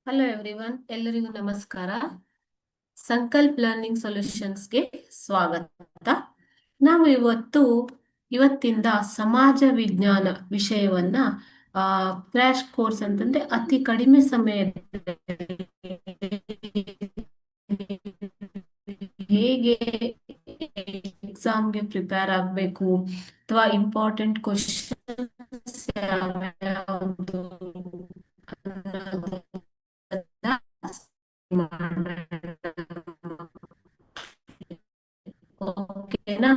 Hello everyone, ಎಲ್ಲರಿಗೂ ನಮಸ್ಕಾರ. Sankalp learning ಸೊಲ್ಯೂಷನ್ಸ್ಗೆ ಸ್ವಾಗತ. ನಾವು ಇವತ್ತಿಂದ ಸಮಾಜ ವಿಜ್ಞಾನ ವಿಷಯವನ್ನ ಕ್ರ್ಯಾಶ್ ಕೋರ್ಸ್ ಅಂತಂದ್ರೆ ಅತಿ ಕಡಿಮೆ ಸಮಯದಲ್ಲಿ ಹೇಗೆ ಎಕ್ಸಾಮ್ಗೆ ಪ್ರಿಪೇರ್ ಆಗಬೇಕು ಅಥವಾ ಇಂಪಾರ್ಟೆಂಟ್ ಕ್ವಶನ್ಸ್ ಯಾವ್ದು ಓಕೆನಾ?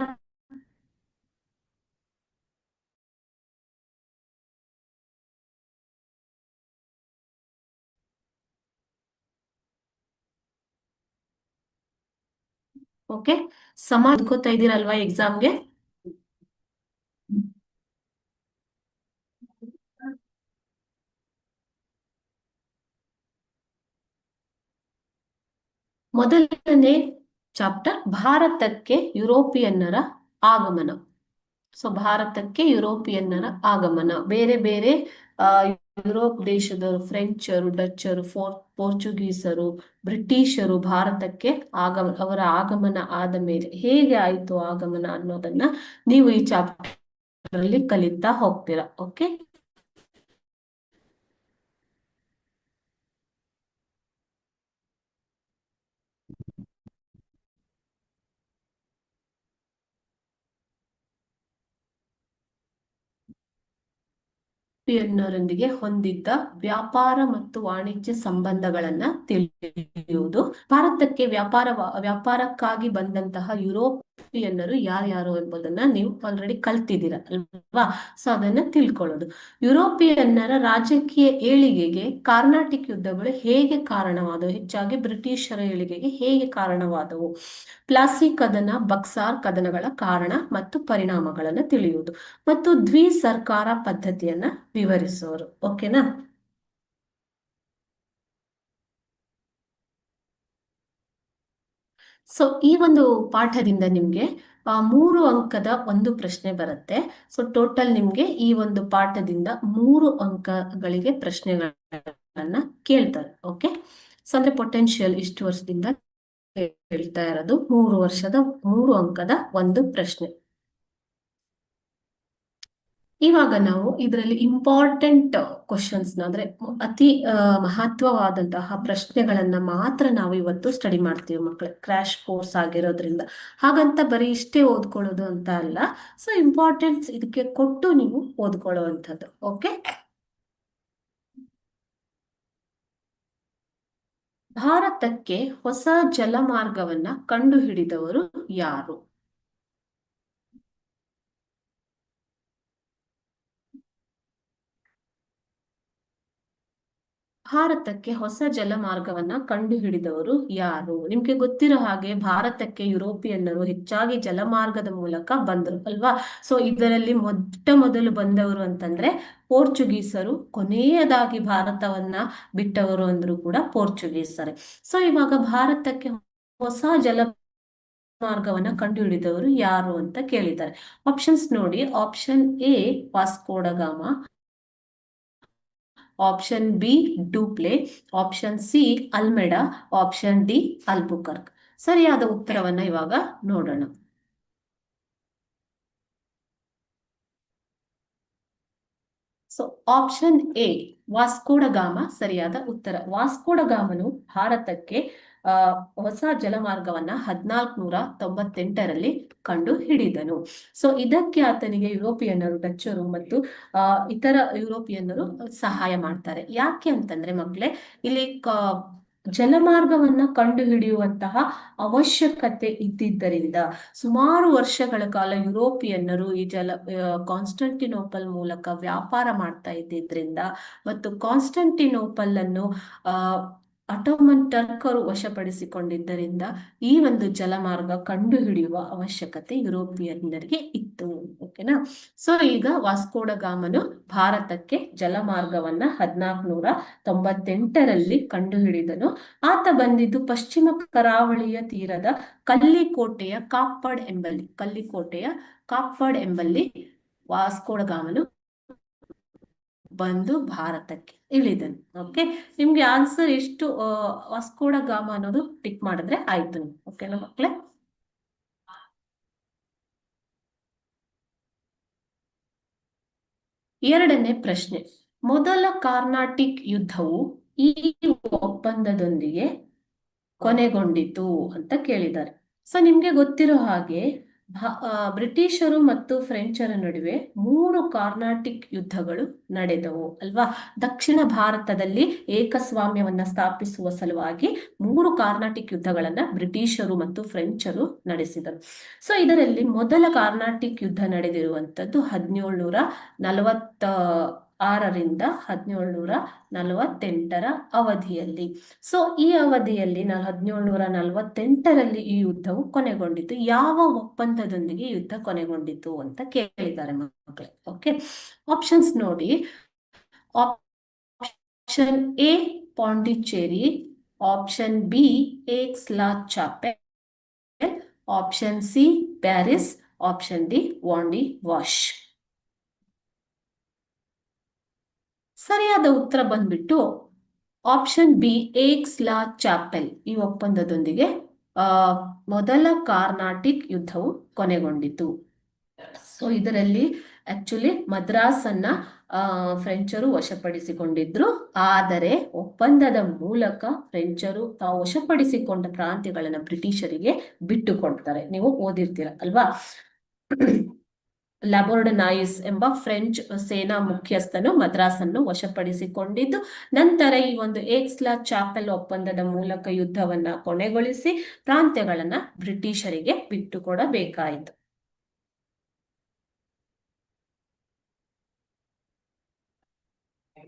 ಓಕೆ, ಸಮಾಜ ಓದ್ಕೋತಾ ಇದ್ದೀರಲ್ವಾ ಎಕ್ಸಾಮ್ಗೆ? ಮೊದಲನೇ ಚಾಪ್ಟರ್ ಭಾರತಕ್ಕೆ ಯುರೋಪಿಯನ್ನರ ಆಗಮನ. ಸೊ ಭಾರತಕ್ಕೆ ಯುರೋಪಿಯನ್ನರ ಆಗಮನ, ಬೇರೆ ಬೇರೆ ಆ ಯುರೋಪ್ ದೇಶದವರು, ಫ್ರೆಂಚರು, ಡಚ್ಚರು, ಪೋರ್ಚುಗೀಸರು, ಬ್ರಿಟಿಷರು ಭಾರತಕ್ಕೆ ಅವರ ಆಗಮನ ಆದ ಮೇಲೆ ಹೇಗೆ ಆಯ್ತು ಆಗಮನ ಅನ್ನೋದನ್ನ ನೀವು ಈ ಚಾಪ್ಟರ್ ಅಲ್ಲಿ ಕಲಿತಾ ಹೋಗ್ತೀರಾ. ಓಕೆ, ಯುರೋಪಿಯನ್ನರೊಂದಿಗೆ ಹೊಂದಿದ್ದ ವ್ಯಾಪಾರ ಮತ್ತು ವಾಣಿಜ್ಯ ಸಂಬಂಧಗಳನ್ನ ತಿಳಿಯುವುದು. ಭಾರತಕ್ಕೆ ವ್ಯಾಪಾರಕ್ಕಾಗಿ ಬಂದಂತಹ ಯುರೋಪಿಯನ್ನರು ಯಾರ್ಯಾರು ಎಂಬುದನ್ನ ನೀವು ಆಲ್ರೆಡಿ ಕಲ್ತಿದ್ದೀರ ಅಲ್ವಾ? ಸೊ ಅದನ್ನ ತಿಳ್ಕೊಳ್ಳೋದು. ಯುರೋಪಿಯನ್ನರ ರಾಜಕೀಯ ಏಳಿಗೆಗೆ ಕಾರ್ನಾಟಿಕ್ ಯುದ್ಧಗಳು ಹೇಗೆ ಕಾರಣವಾದವು, ಹೆಚ್ಚಾಗಿ ಬ್ರಿಟಿಷರ ಏಳಿಗೆಗೆ ಹೇಗೆ ಕಾರಣವಾದವು, ಪ್ಲಾಸಿ ಕದನ, ಬಕ್ಸಾರ್ ಕದನಗಳ ಕಾರಣ ಮತ್ತು ಪರಿಣಾಮಗಳನ್ನು ತಿಳಿಯುವುದು, ಮತ್ತು ದ್ವಿ ಸರ್ಕಾರ ಪದ್ಧತಿಯನ್ನ ವಿವರಿಸೋರು. ಓಕೆನಾ? ಸೊ ಈ ಒಂದು ಪಾಠದಿಂದ ನಿಮ್ಗೆ 3 ಅಂಕದ ಒಂದು ಪ್ರಶ್ನೆ ಬರುತ್ತೆ. ಸೊ ಟೋಟಲ್ ನಿಮ್ಗೆ ಈ ಒಂದು ಪಾಠದಿಂದ 3 ಅಂಕಗಳಿಗೆ ಪ್ರಶ್ನೆಗಳನ್ನ ಕೇಳ್ತಾರೆ. ಓಕೆ, ಸೊ ಅಂದ್ರೆ ಪೊಟೆನ್ಶಿಯಲ್ ಇಷ್ಟು ವರ್ಷದಿಂದ ಹೇಳ್ತಾ ಇರೋದು 3 ವರ್ಷದ 3 ಅಂಕದ ಒಂದು ಪ್ರಶ್ನೆ. ಇವಾಗ ನಾವು ಇದರಲ್ಲಿ ಇಂಪಾರ್ಟೆಂಟ್ ಕ್ವಶನ್ಸ್ ಅಂದ್ರೆ ಅತಿ ಮಹತ್ವವಾದಂತಹ ಪ್ರಶ್ನೆಗಳನ್ನ ಮಾತ್ರ ನಾವು ಇವತ್ತು ಸ್ಟಡಿ ಮಾಡ್ತೀವಿ ಮಕ್ಕಳು, ಕ್ರ್ಯಾಶ್ ಕೋರ್ಸ್ ಆಗಿರೋದ್ರಿಂದ. ಹಾಗಂತ ಬರೀ ಇಷ್ಟೇ ಓದ್ಕೊಳ್ಳೋದು ಅಂತ ಅಲ್ಲ, ಸೊ ಇಂಪಾರ್ಟೆನ್ಸ್ ಇದಕ್ಕೆ ಕೊಟ್ಟು ನೀವು ಓದ್ಕೊಳ್ಳುವಂಥದ್ದು. ಓಕೆ, ಭಾರತಕ್ಕೆ ಹೊಸ ಜಲಮಾರ್ಗವನ್ನ ಕಂಡುಹಿಡಿದವರು ಯಾರು? ಭಾರತಕ್ಕೆ ಹೊಸ ಜಲಮಾರ್ಗವನ್ನ ಕಂಡುಹಿಡಿದವರು ಯಾರು? ನಿಮ್ಗೆ ಗೊತ್ತಿರೋ ಹಾಗೆ ಭಾರತಕ್ಕೆ ಯುರೋಪಿಯನ್ನರು ಹೆಚ್ಚಾಗಿ ಜಲಮಾರ್ಗದ ಮೂಲಕ ಬಂದರು ಅಲ್ವಾ? ಸೊ ಇದರಲ್ಲಿ ಮೊದಲು ಬಂದವರು ಅಂತಂದ್ರೆ ಪೋರ್ಚುಗೀಸರು, ಕೊನೆಯದಾಗಿ ಭಾರತವನ್ನ ಬಿಟ್ಟವರು ಅಂದ್ರೂ ಕೂಡ ಪೋರ್ಚುಗೀಸರೇ. ಸೊ ಇವಾಗ ಭಾರತಕ್ಕೆ ಹೊಸ ಜಲ ಮಾರ್ಗವನ್ನ ಕಂಡುಹಿಡಿದವರು ಯಾರು ಅಂತ ಕೇಳಿದ್ದಾರೆ. ಆಪ್ಷನ್ಸ್ ನೋಡಿ. Option A Vasco da Gama, option B Dupleix, option C ಅಲ್ಮೆಡಾ, option D Albuquerque. ಸರಿಯಾದ ಉತ್ತರವನ್ನ ಇವಾಗ ನೋಡೋಣ. ಸೊ ಆಪ್ಷನ್ ಎ ವಾಸ್ಕೋಡಗಾಮ ಸರಿಯಾದ ಉತ್ತರ. ವಾಸ್ಕೋಡಗಾಮನು ಭಾರತಕ್ಕೆ ಹೊಸ ಜಲಮಾರ್ಗವನ್ನ 1498ರಲ್ಲಿ ಕಂಡು ಹಿಡಿದನು. ಸೊ ಇದಕ್ಕೆ ಆತನಿಗೆ ಯುರೋಪಿಯನ್ನರು, ಡಚ್ಚರು ಮತ್ತು ಇತರ ಯುರೋಪಿಯನ್ನರು ಸಹಾಯ ಮಾಡ್ತಾರೆ. ಯಾಕೆ ಅಂತಂದ್ರೆ ಮಕ್ಕಳೇ, ಇಲ್ಲಿ ಜಲಮಾರ್ಗವನ್ನ ಕಂಡು ಹಿಡಿಯುವಂತಹ ಅವಶ್ಯಕತೆ ಇದ್ದಿದ್ದರಿಂದ ಸುಮಾರು ವರ್ಷಗಳ ಕಾಲ ಯುರೋಪಿಯನ್ನರು ಈ ಕಾನ್ಸ್ಟಂಟಿನೋಪಲ್ ಮೂಲಕ ವ್ಯಾಪಾರ ಮಾಡ್ತಾ ಇದ್ದಿದ್ರಿಂದ ಮತ್ತು ಕಾನ್ಸ್ಟಂಟಿನೋಪಲ್ ಅನ್ನು ಅಟೋಮನ್ ಟರ್ಕರು ವಶಪಡಿಸಿಕೊಂಡಿದ್ದರಿಂದ ಈ ಒಂದು ಜಲಮಾರ್ಗ ಕಂಡುಹಿಡಿಯುವ ಅವಶ್ಯಕತೆ ಯುರೋಪಿಯನ್ನರಿಗೆ ಇತ್ತು. ಓಕೆನಾ? ಸೊ ಈಗ ವಾಸ್ಕೋಡಗಾಮನು ಭಾರತಕ್ಕೆ ಜಲಮಾರ್ಗವನ್ನ 1498ರಲ್ಲಿ ಕಂಡುಹಿಡಿದನು. ಆತ ಬಂದಿದ್ದು ಪಶ್ಚಿಮ ಕರಾವಳಿಯ ತೀರದ ಕಲ್ಲಿಕೋಟೆಯ ಕಾಪ್ಪಡ್ ಎಂಬಲ್ಲಿ ವಾಸ್ಕೋಡಗಾಮನು ಬಂದು ಭಾರತಕ್ಕೆ ಇಳಿದನು. ಓಕೆ, ನಿಮ್ಗೆ ಆನ್ಸರ್ ಎಷ್ಟು ವಾಸ್ಕೋಡ ಗಾಮ ಅನ್ನೋದು ಟಿಕ್ ಮಾಡಿದ್ರೆ ಆಯ್ತು. ಓಕೆನಾ ಮಕ್ಕಳೇ? ಎರಡನೇ ಪ್ರಶ್ನೆ, ಮೊದಲ ಕಾರ್ನಾಟಿಕ್ ಯುದ್ಧವು ಈ ಒಪ್ಪಂದದೊಂದಿಗೆ ಕೊನೆಗೊಂಡಿತು ಅಂತ ಕೇಳಿದ್ದಾರೆ. ಸೊ ನಿಮ್ಗೆ ಗೊತ್ತಿರೋ ಹಾಗೆ ಬ್ರಿಟಿಷರು ಮತ್ತು ಫ್ರೆಂಚರ ನಡುವೆ 3 ಕಾರ್ನಾಟಿಕ್ ಯುದ್ಧಗಳು ನಡೆದವು ಅಲ್ವಾ. ದಕ್ಷಿಣ ಭಾರತದಲ್ಲಿ ಏಕಸ್ವಾಮ್ಯವನ್ನ ಸ್ಥಾಪಿಸುವ ಸಲುವಾಗಿ 3 ಕಾರ್ನಾಟಿಕ್ ಯುದ್ಧಗಳನ್ನ ಬ್ರಿಟಿಷರು ಮತ್ತು ಫ್ರೆಂಚರು ನಡೆಸಿದರು. ಸೊ ಇದರಲ್ಲಿ ಮೊದಲ ಕಾರ್ನಾಟಿಕ್ ಯುದ್ಧ ನಡೆದಿರುವಂತದ್ದು 1746ರಿಂದ 1748ರ ಅವಧಿಯಲ್ಲಿ. ಸೊ ಈ ಅವಧಿಯಲ್ಲಿ 1748ರಲ್ಲಿ ಈ ಯುದ್ಧವು ಕೊನೆಗೊಂಡಿತು. ಯಾವ ಒಪ್ಪಂದದೊಂದಿಗೆ ಯುದ್ಧ ಕೊನೆಗೊಂಡಿತು ಅಂತ ಕೇಳಿದ್ದಾರೆ ಮಕ್ಕಳೇ. ಓಕೆ, ಆಪ್ಷನ್ಸ್ ನೋಡಿ. Option A Pondicherry, option B Aix la Chapelle, option C Paris, option D Wandiwash. ಸರಿಯಾದ ಉತ್ತರ ಬಂದ್ಬಿಟ್ಟು option B Aix la Chapelle. ಈ ಒಪ್ಪಂದದೊಂದಿಗೆ ಮೊದಲ ಕಾರ್ನಾಟಿಕ್ ಯುದ್ಧವು ಕೊನೆಗೊಂಡಿತು. ಸೊ ಇದರಲ್ಲಿ ಆಕ್ಚುಲಿ ಮದ್ರಾಸ್ ಅನ್ನ ಫ್ರೆಂಚರು ವಶಪಡಿಸಿಕೊಂಡಿದ್ರು. ಆದರೆ ಒಪ್ಪಂದದ ಮೂಲಕ ಫ್ರೆಂಚರು ತಾವು ವಶಪಡಿಸಿಕೊಂಡ ಪ್ರಾಂತ್ಯಗಳನ್ನ ಬ್ರಿಟಿಷರಿಗೆ ಬಿಟ್ಟು ಕೊಡ್ತಾರೆ. ನೀವು ಓದಿರ್ತೀರ ಅಲ್ವಾ. ಲ್ಯಾಬೋರ್ಡನಾಯಿಸ್ ಎಂಬ ಫ್ರೆಂಚ್ ಸೇನಾ ಮುಖ್ಯಸ್ಥನು ಮದ್ರಾಸನ್ನು ವಶಪಡಿಸಿಕೊಂಡಿದ್ದು, ನಂತರ ಈ ಒಂದು ಏಕ್ಸ್ ಲಾ ಚಾಪೆಲ್ ಒಪ್ಪಂದದ ಮೂಲಕ ಯುದ್ಧವನ್ನ ಕೊನೆಗೊಳಿಸಿ ಪ್ರಾಂತ್ಯಗಳನ್ನ ಬ್ರಿಟಿಷರಿಗೆ ಬಿಟ್ಟುಕೊಡಬೇಕಾಯಿತು.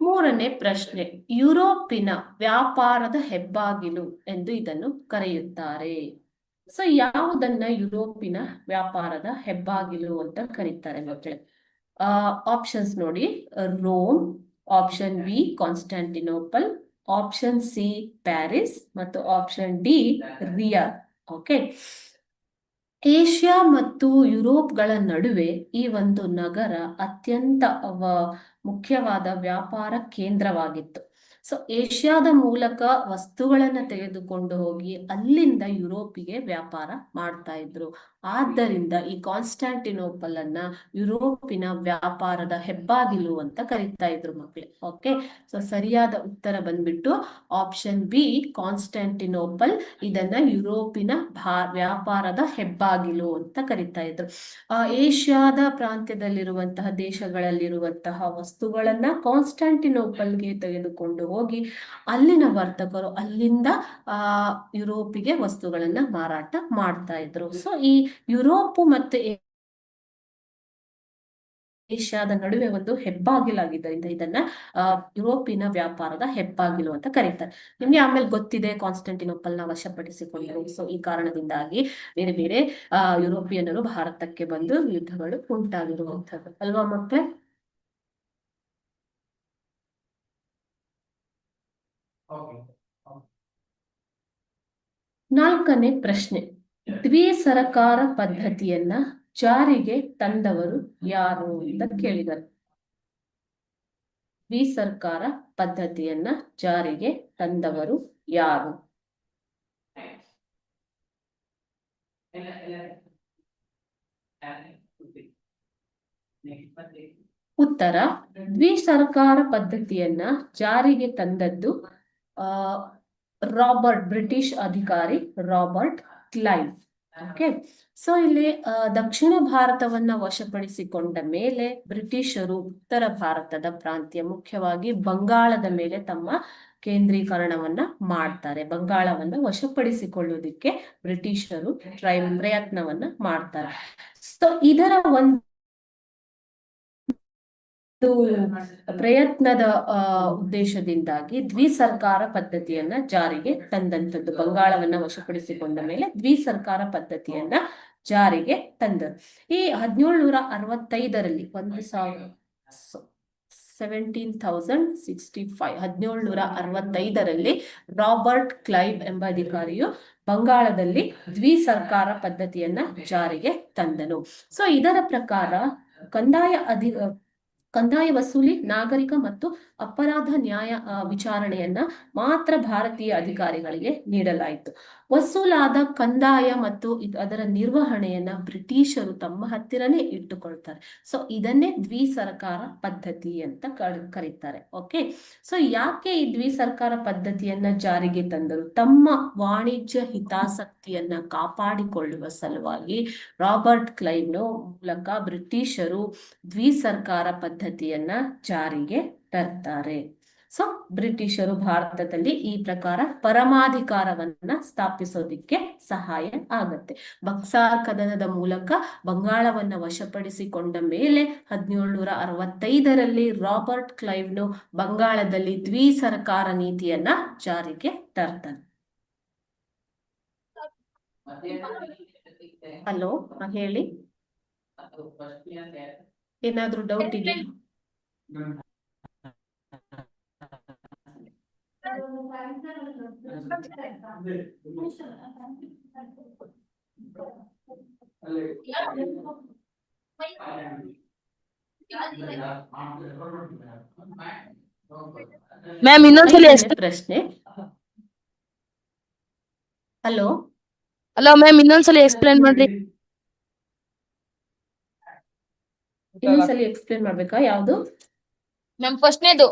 ಮೂರನೇ ಪ್ರಶ್ನೆ, ಯುರೋಪಿನ ವ್ಯಾಪಾರದ ಹೆಬ್ಬಾಗಿಲು ಎಂದು ಇದನ್ನು ಕರೆಯುತ್ತಾರೆ. ಸೊ ಯಾವುದನ್ನ ಯುರೋಪಿನ ವ್ಯಾಪಾರದ ಹೆಬ್ಬಾಗಿಲು ಅಂತ ಕರೀತಾರೆ ಮಕ್ಕಳೇ? ಆಪ್ಷನ್ಸ್ ನೋಡಿ. Rome, option B Constantinople, option C Paris ಮತ್ತು option D Riyadh. Okay, Asia ಮತ್ತು ಯುರೋಪ್ಗಳ ನಡುವೆ ಈ ಒಂದು ನಗರ ಅತ್ಯಂತ ಮುಖ್ಯವಾದ ವ್ಯಾಪಾರ ಕೇಂದ್ರವಾಗಿತ್ತು. ಸೊ ಏಷ್ಯಾದ ಮೂಲಕ ವಸ್ತುಗಳನ್ನ ತೆಗೆದುಕೊಂಡು ಹೋಗಿ ಅಲ್ಲಿಂದ ಯುರೋಪಿಗೆ ವ್ಯಾಪಾರ ಮಾಡ್ತಾ ಇದ್ರು. ಆದ್ದರಿಂದ ಈ ಕಾನ್ಸ್ಟಾಂಟಿನೋಪಲ್ ಅನ್ನ ಯುರೋಪಿನ ವ್ಯಾಪಾರದ ಹೆಬ್ಬಾಗಿಲು ಅಂತ ಕರೀತಾ ಇದ್ರು ಮಕ್ಕಳೇ. ಓಕೆ, ಸೊ ಸರಿಯಾದ ಉತ್ತರ ಬಂದ್ಬಿಟ್ಟು ಆಪ್ಷನ್ ಬಿ ಕಾನ್ಸ್ಟಾಂಟಿನೋಪಲ್. ಇದನ್ನ ಯುರೋಪಿನ ವ್ಯಾಪಾರದ ಹೆಬ್ಬಾಗಿಲು ಅಂತ ಕರೀತಾ ಇದ್ರು. ಏಷ್ಯಾದ ಪ್ರಾಂತ್ಯದಲ್ಲಿರುವಂತಹ ದೇಶಗಳಲ್ಲಿರುವಂತಹ ವಸ್ತುಗಳನ್ನ ಕಾನ್ಸ್ಟಾಂಟಿನೋಪಲ್ಗೆ ತೆಗೆದುಕೊಂಡು ಹೋಗಿ ಅಲ್ಲಿನ ವರ್ತಕರು ಅಲ್ಲಿಂದ ಯುರೋಪಿಗೆ ವಸ್ತುಗಳನ್ನ ಮಾರಾಟ ಮಾಡ್ತಾ ಇದ್ರು. ಸೊ ಈ ಯುರೋಪ್ ಮತ್ತು ಏಷ್ಯಾದ ನಡುವೆ ಒಂದು ಹೆಬ್ಬಾಗಿಲಾಗಿದ್ದರಿಂದ ಇದನ್ನ ಯುರೋಪಿನ ವ್ಯಾಪಾರದ ಹೆಬ್ಬಾಗಿಲು ಅಂತ ಕರೀತಾರೆ. ನಿಮ್ಗೆ ಆಮೇಲೆ ಗೊತ್ತಿದೆ ಕಾನ್ಸ್ಟಾಂಟಿನೋಪಲ್ ನ ವಶಪಡಿಸಿಕೊಂಡರು. ಸೊ ಈ ಕಾರಣದಿಂದಾಗಿ ಬೇರೆ ಬೇರೆ ಯುರೋಪಿಯನ್ನರು ಭಾರತಕ್ಕೆ ಬಂದು ಯುದ್ಧಗಳು ಉಂಟಾಗಿರುವಂತದ್ದು ಅಲ್ವಾ ಮಕ್ಕಳೇ? ನಾಲ್ಕನೇ ಪ್ರಶ್ನೆ, ದ್ವಿಸರಕಾರ ಪದ್ಧತಿಯನ್ನ ಜಾರಿಗೆ ತಂದವರು ಯಾರು ಅಂತ ಕೇಳಿದರು. ದ್ವಿಸರ್ಕಾರ ಪದ್ಧತಿಯನ್ನ ಜಾರಿಗೆ ತಂದವರು ಯಾರು? ಉತ್ತರ, ದ್ವಿಸರ್ಕಾರ ಪದ್ಧತಿಯನ್ನ ಜಾರಿಗೆ ತಂದದ್ದು ಬ್ರಿಟಿಷ್ ಅಧಿಕಾರಿ ರಾಬರ್ಟ್ ಕ್ಲೈವ್. ಓಕೆ, ಸೊ ಇಲ್ಲಿ ದಕ್ಷಿಣ ಭಾರತವನ್ನ ವಶಪಡಿಸಿಕೊಂಡ ಮೇಲೆ ಬ್ರಿಟಿಷರು ಉತ್ತರ ಭಾರತದ ಪ್ರಾಂತ್ಯ ಮುಖ್ಯವಾಗಿ ಬಂಗಾಳದ ಮೇಲೆ ತಮ್ಮ ಕೇಂದ್ರೀಕರಣವನ್ನ ಮಾಡ್ತಾರೆ. ಬಂಗಾಳವನ್ನ ವಶಪಡಿಸಿಕೊಳ್ಳುವುದಕ್ಕೆ ಬ್ರಿಟಿಷರು ಪ್ರಯತ್ನವನ್ನ ಮಾಡ್ತಾರೆ. ಸೊ ಇದರ ಒಂದು ಪ್ರಯತ್ನದ ಉದ್ದೇಶದಿಂದಾಗಿ ದ್ವಿಸರ್ಕಾರ ಪದ್ಧತಿಯನ್ನ ಜಾರಿಗೆ ತಂದಂಥದ್ದು. ಬಂಗಾಳವನ್ನ ವಶಪಡಿಸಿಕೊಂಡ ಮೇಲೆ ದ್ವಿಸರ್ಕಾರ ಪದ್ಧತಿಯನ್ನ ಜಾರಿಗೆ ತಂದರು. ಈ 1765ರಲ್ಲಿ 1765 ರಾಬರ್ಟ್ ಕ್ಲೈವ್ ಎಂಬ ಅಧಿಕಾರಿಯು ಬಂಗಾಳದಲ್ಲಿ ದ್ವಿಸರ್ಕಾರ ಪದ್ಧತಿಯನ್ನ ಜಾರಿಗೆ ತಂದನು. ಸೊ ಇದರ ಪ್ರಕಾರ ಕಂದಾಯ ಕಂದಾಯ ವಸೂಲಿ, ನಾಗರಿಕ ಮತ್ತು ಅಪರಾಧ ನ್ಯಾಯ ವಿಚಾರಣೆಯನ್ನ ಮಾತ್ರ ಭಾರತೀಯ ಅಧಿಕಾರಿಗಳಿಗೆ ನೀಡಲಾಯಿತು. ವಸೂಲಾದ ಕಂದಾಯ ಮತ್ತು ಅದರ ನಿರ್ವಹಣೆಯನ್ನ ಬ್ರಿಟಿಷರು ತಮ್ಮ ಹತ್ತಿರನೇ ಇಟ್ಟುಕೊಳ್ತಾರೆ. ಸೊ ಇದನ್ನೇ ದ್ವಿಸರ್ಕಾರ ಪದ್ಧತಿ ಅಂತ ಕರೀತಾರೆ. ಓಕೆ, ಸೊ ಯಾಕೆ ಈ ದ್ವಿಸರ್ಕಾರ ಪದ್ಧತಿಯನ್ನ ಜಾರಿಗೆ ತಂದರು? ತಮ್ಮ ವಾಣಿಜ್ಯ ಹಿತಾಸಕ್ತಿಯನ್ನ ಕಾಪಾಡಿಕೊಳ್ಳುವ ಸಲುವಾಗಿ ರಾಬರ್ಟ್ ಕ್ಲೈವ್ ಮೂಲಕ ಬ್ರಿಟಿಷರು ದ್ವಿಸರ್ಕಾರ ಪದ್ಧತಿಯನ್ನ ಜಾರಿಗೆ ತರ್ತಾರೆ. ಸೊ ಬ್ರಿಟಿಷರು ಭಾರತದಲ್ಲಿ ಈ ಪ್ರಕಾರ ಪರಮಾಧಿಕಾರವನ್ನ ಸ್ಥಾಪಿಸೋದಿಕ್ಕೆ ಸಹಾಯ ಆಗತ್ತೆ. ಬಕ್ಸಾರ್ ಕದನದ ಮೂಲಕ ಬಂಗಾಳವನ್ನ ವಶಪಡಿಸಿಕೊಂಡ ಮೇಲೆ 1765ರಲ್ಲಿ ರಾಬರ್ಟ್ ಕ್ಲೈವ್ನು ಬಂಗಾಳದಲ್ಲಿ ದ್ವಿಸರ್ಕಾರ ನೀತಿಯನ್ನ ಜಾರಿಗೆ ತರ್ತಾನೆ. ಹಲೋ, ಹೇಳಿ, ಏನಾದ್ರೂ ಡೌಟ್ ಇದೆಯಾ? ಮ್ಯಾಮ್ ಇನ್ನೊಂದ್ಸಲಿ ಪ್ರಶ್ನೆ. ಹಲೋ ಮ್ಯಾಮ್ ಇನ್ನೊಂದ್ಸಲಿ ಎಕ್ಸ್ಪ್ಲೈನ್ ಮಾಡ್ರಿ. ಇನ್ನೊಂದ್ಸಲಿ ಎಕ್ಸ್ಪ್ಲೇನ್ ಮಾಡ್ಬೇಕಾ? ಯಾವ್ದು ಮ್ಯಾಮ್? ಫಸ್ಟ್ನೇದು,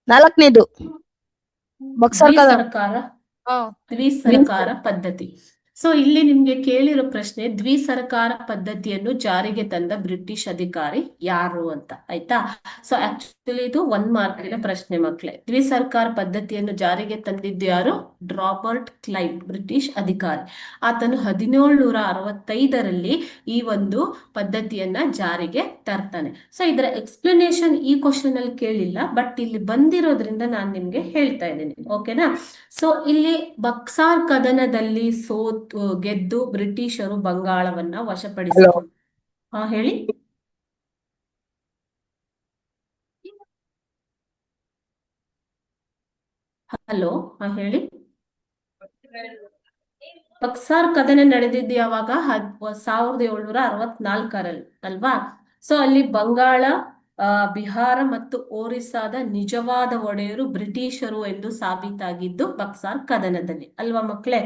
4ನೇದು ದ್ವಿಸರ್ಕಾರ ಪದ್ಧತಿ. ಸೊ ಇಲ್ಲಿ ನಿಮ್ಗೆ ಕೇಳಿರೋ ಪ್ರಶ್ನೆ, ದ್ವಿಸರ್ಕಾರ ಪದ್ಧತಿಯನ್ನು ಜಾರಿಗೆ ತಂದ ಬ್ರಿಟಿಷ್ ಅಧಿಕಾರಿ ಯಾರು ಅಂತ, ಆಯ್ತಾ? ಸೊ ಆಕ್ಚುಲಿ ಇದು 1 ಮಾರ್ಕಿನ ಪ್ರಶ್ನೆ ಮಕ್ಕಳೇ. ದ್ವಿಸರ್ಕಾರ ಪದ್ಧತಿಯನ್ನು ಜಾರಿಗೆ ತಂದಿದ್ದು ಯಾರು? ರಾಬರ್ಟ್ ಕ್ಲೈವ್, ಬ್ರಿಟಿಷ್ ಅಧಿಕಾರಿ. ಆತನು 1765ರಲ್ಲಿ ಈ ಒಂದು ಪದ್ಧತಿಯನ್ನ ಜಾರಿಗೆ ತರ್ತಾನೆ. ಸೊ ಇದರ ಎಕ್ಸ್ಪ್ಲನೇಷನ್ ಈ ಕ್ವಶನ್ ಅಲ್ಲಿ ಕೇಳಿಲ್ಲ, ಬಟ್ ಇಲ್ಲಿ ಬಂದಿರೋದ್ರಿಂದ ನಾನು ನಿಮ್ಗೆ ಹೇಳ್ತಾ ಇದ್ದೀನಿ. ಓಕೆನಾ? ಸೊ ಇಲ್ಲಿ ಬಕ್ಸಾರ್ ಕದನದಲ್ಲಿ ಗೆದ್ದು ಬ್ರಿಟಿಷರು ಬಂಗಾಳವನ್ನ ವಶಪಡಿಸಿಕೊಂಡು. ಹೇಳಿ. ಹಲೋ, ಹೇಳಿ. ಬಕ್ಸಾರ್ ಕದನ ನಡೆದಿದ್ದು ಯಾವಾಗ? 1764ರಲ್ಲಿ ಅಲ್ವಾ? ಸೊ ಅಲ್ಲಿ ಬಂಗಾಳ, ಬಿಹಾರ ಮತ್ತು ಒರಿಸ್ಸಾದ ನಿಜವಾದ ಒಡೆಯರು ಬ್ರಿಟಿಷರು ಎಂದು ಸಾಬೀತಾಗಿದ್ದು ಬಕ್ಸಾರ್ ಕದನದಲ್ಲಿ ಅಲ್ವಾ ಮಕ್ಕಳೇ?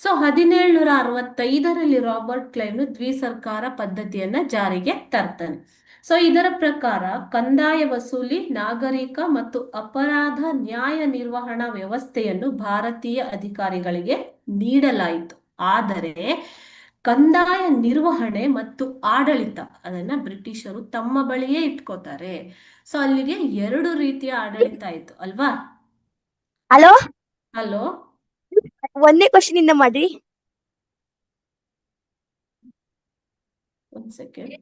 ಸೊ 1765ರಲ್ಲಿ ರಾಬರ್ಟ್ ಕ್ಲೈವ್ನು ದ್ವಿಸರ್ಕಾರ ಪದ್ಧತಿಯನ್ನ ಜಾರಿಗೆ ತರ್ತಾನೆ. ಸೊ ಇದರ ಪ್ರಕಾರ ಕಂದಾಯ ವಸೂಲಿ, ನಾಗರಿಕ ಮತ್ತು ಅಪರಾಧ ನ್ಯಾಯ ನಿರ್ವಹಣಾ ವ್ಯವಸ್ಥೆಯನ್ನು ಭಾರತೀಯ ಅಧಿಕಾರಿಗಳಿಗೆ ನೀಡಲಾಯಿತು. ಆದರೆ ಕಂದಾಯ ನಿರ್ವಹಣೆ ಮತ್ತು ಆಡಳಿತ ಅದನ್ನ ಬ್ರಿಟಿಷರು ತಮ್ಮ ಬಳಿಯೇ ಇಟ್ಕೋತಾರೆ. ಸೊ ಅಲ್ಲಿಗೆ 2 ರೀತಿಯ ಆಡಳಿತ ಆಯ್ತು ಅಲ್ವಾ? ಹಲೋ ಹಲೋ, 1ನೇ ಕ್ವಶನ್ ಇಂದ ಮಾಡಿ. 1 ಸೆಕೆಂಡ್.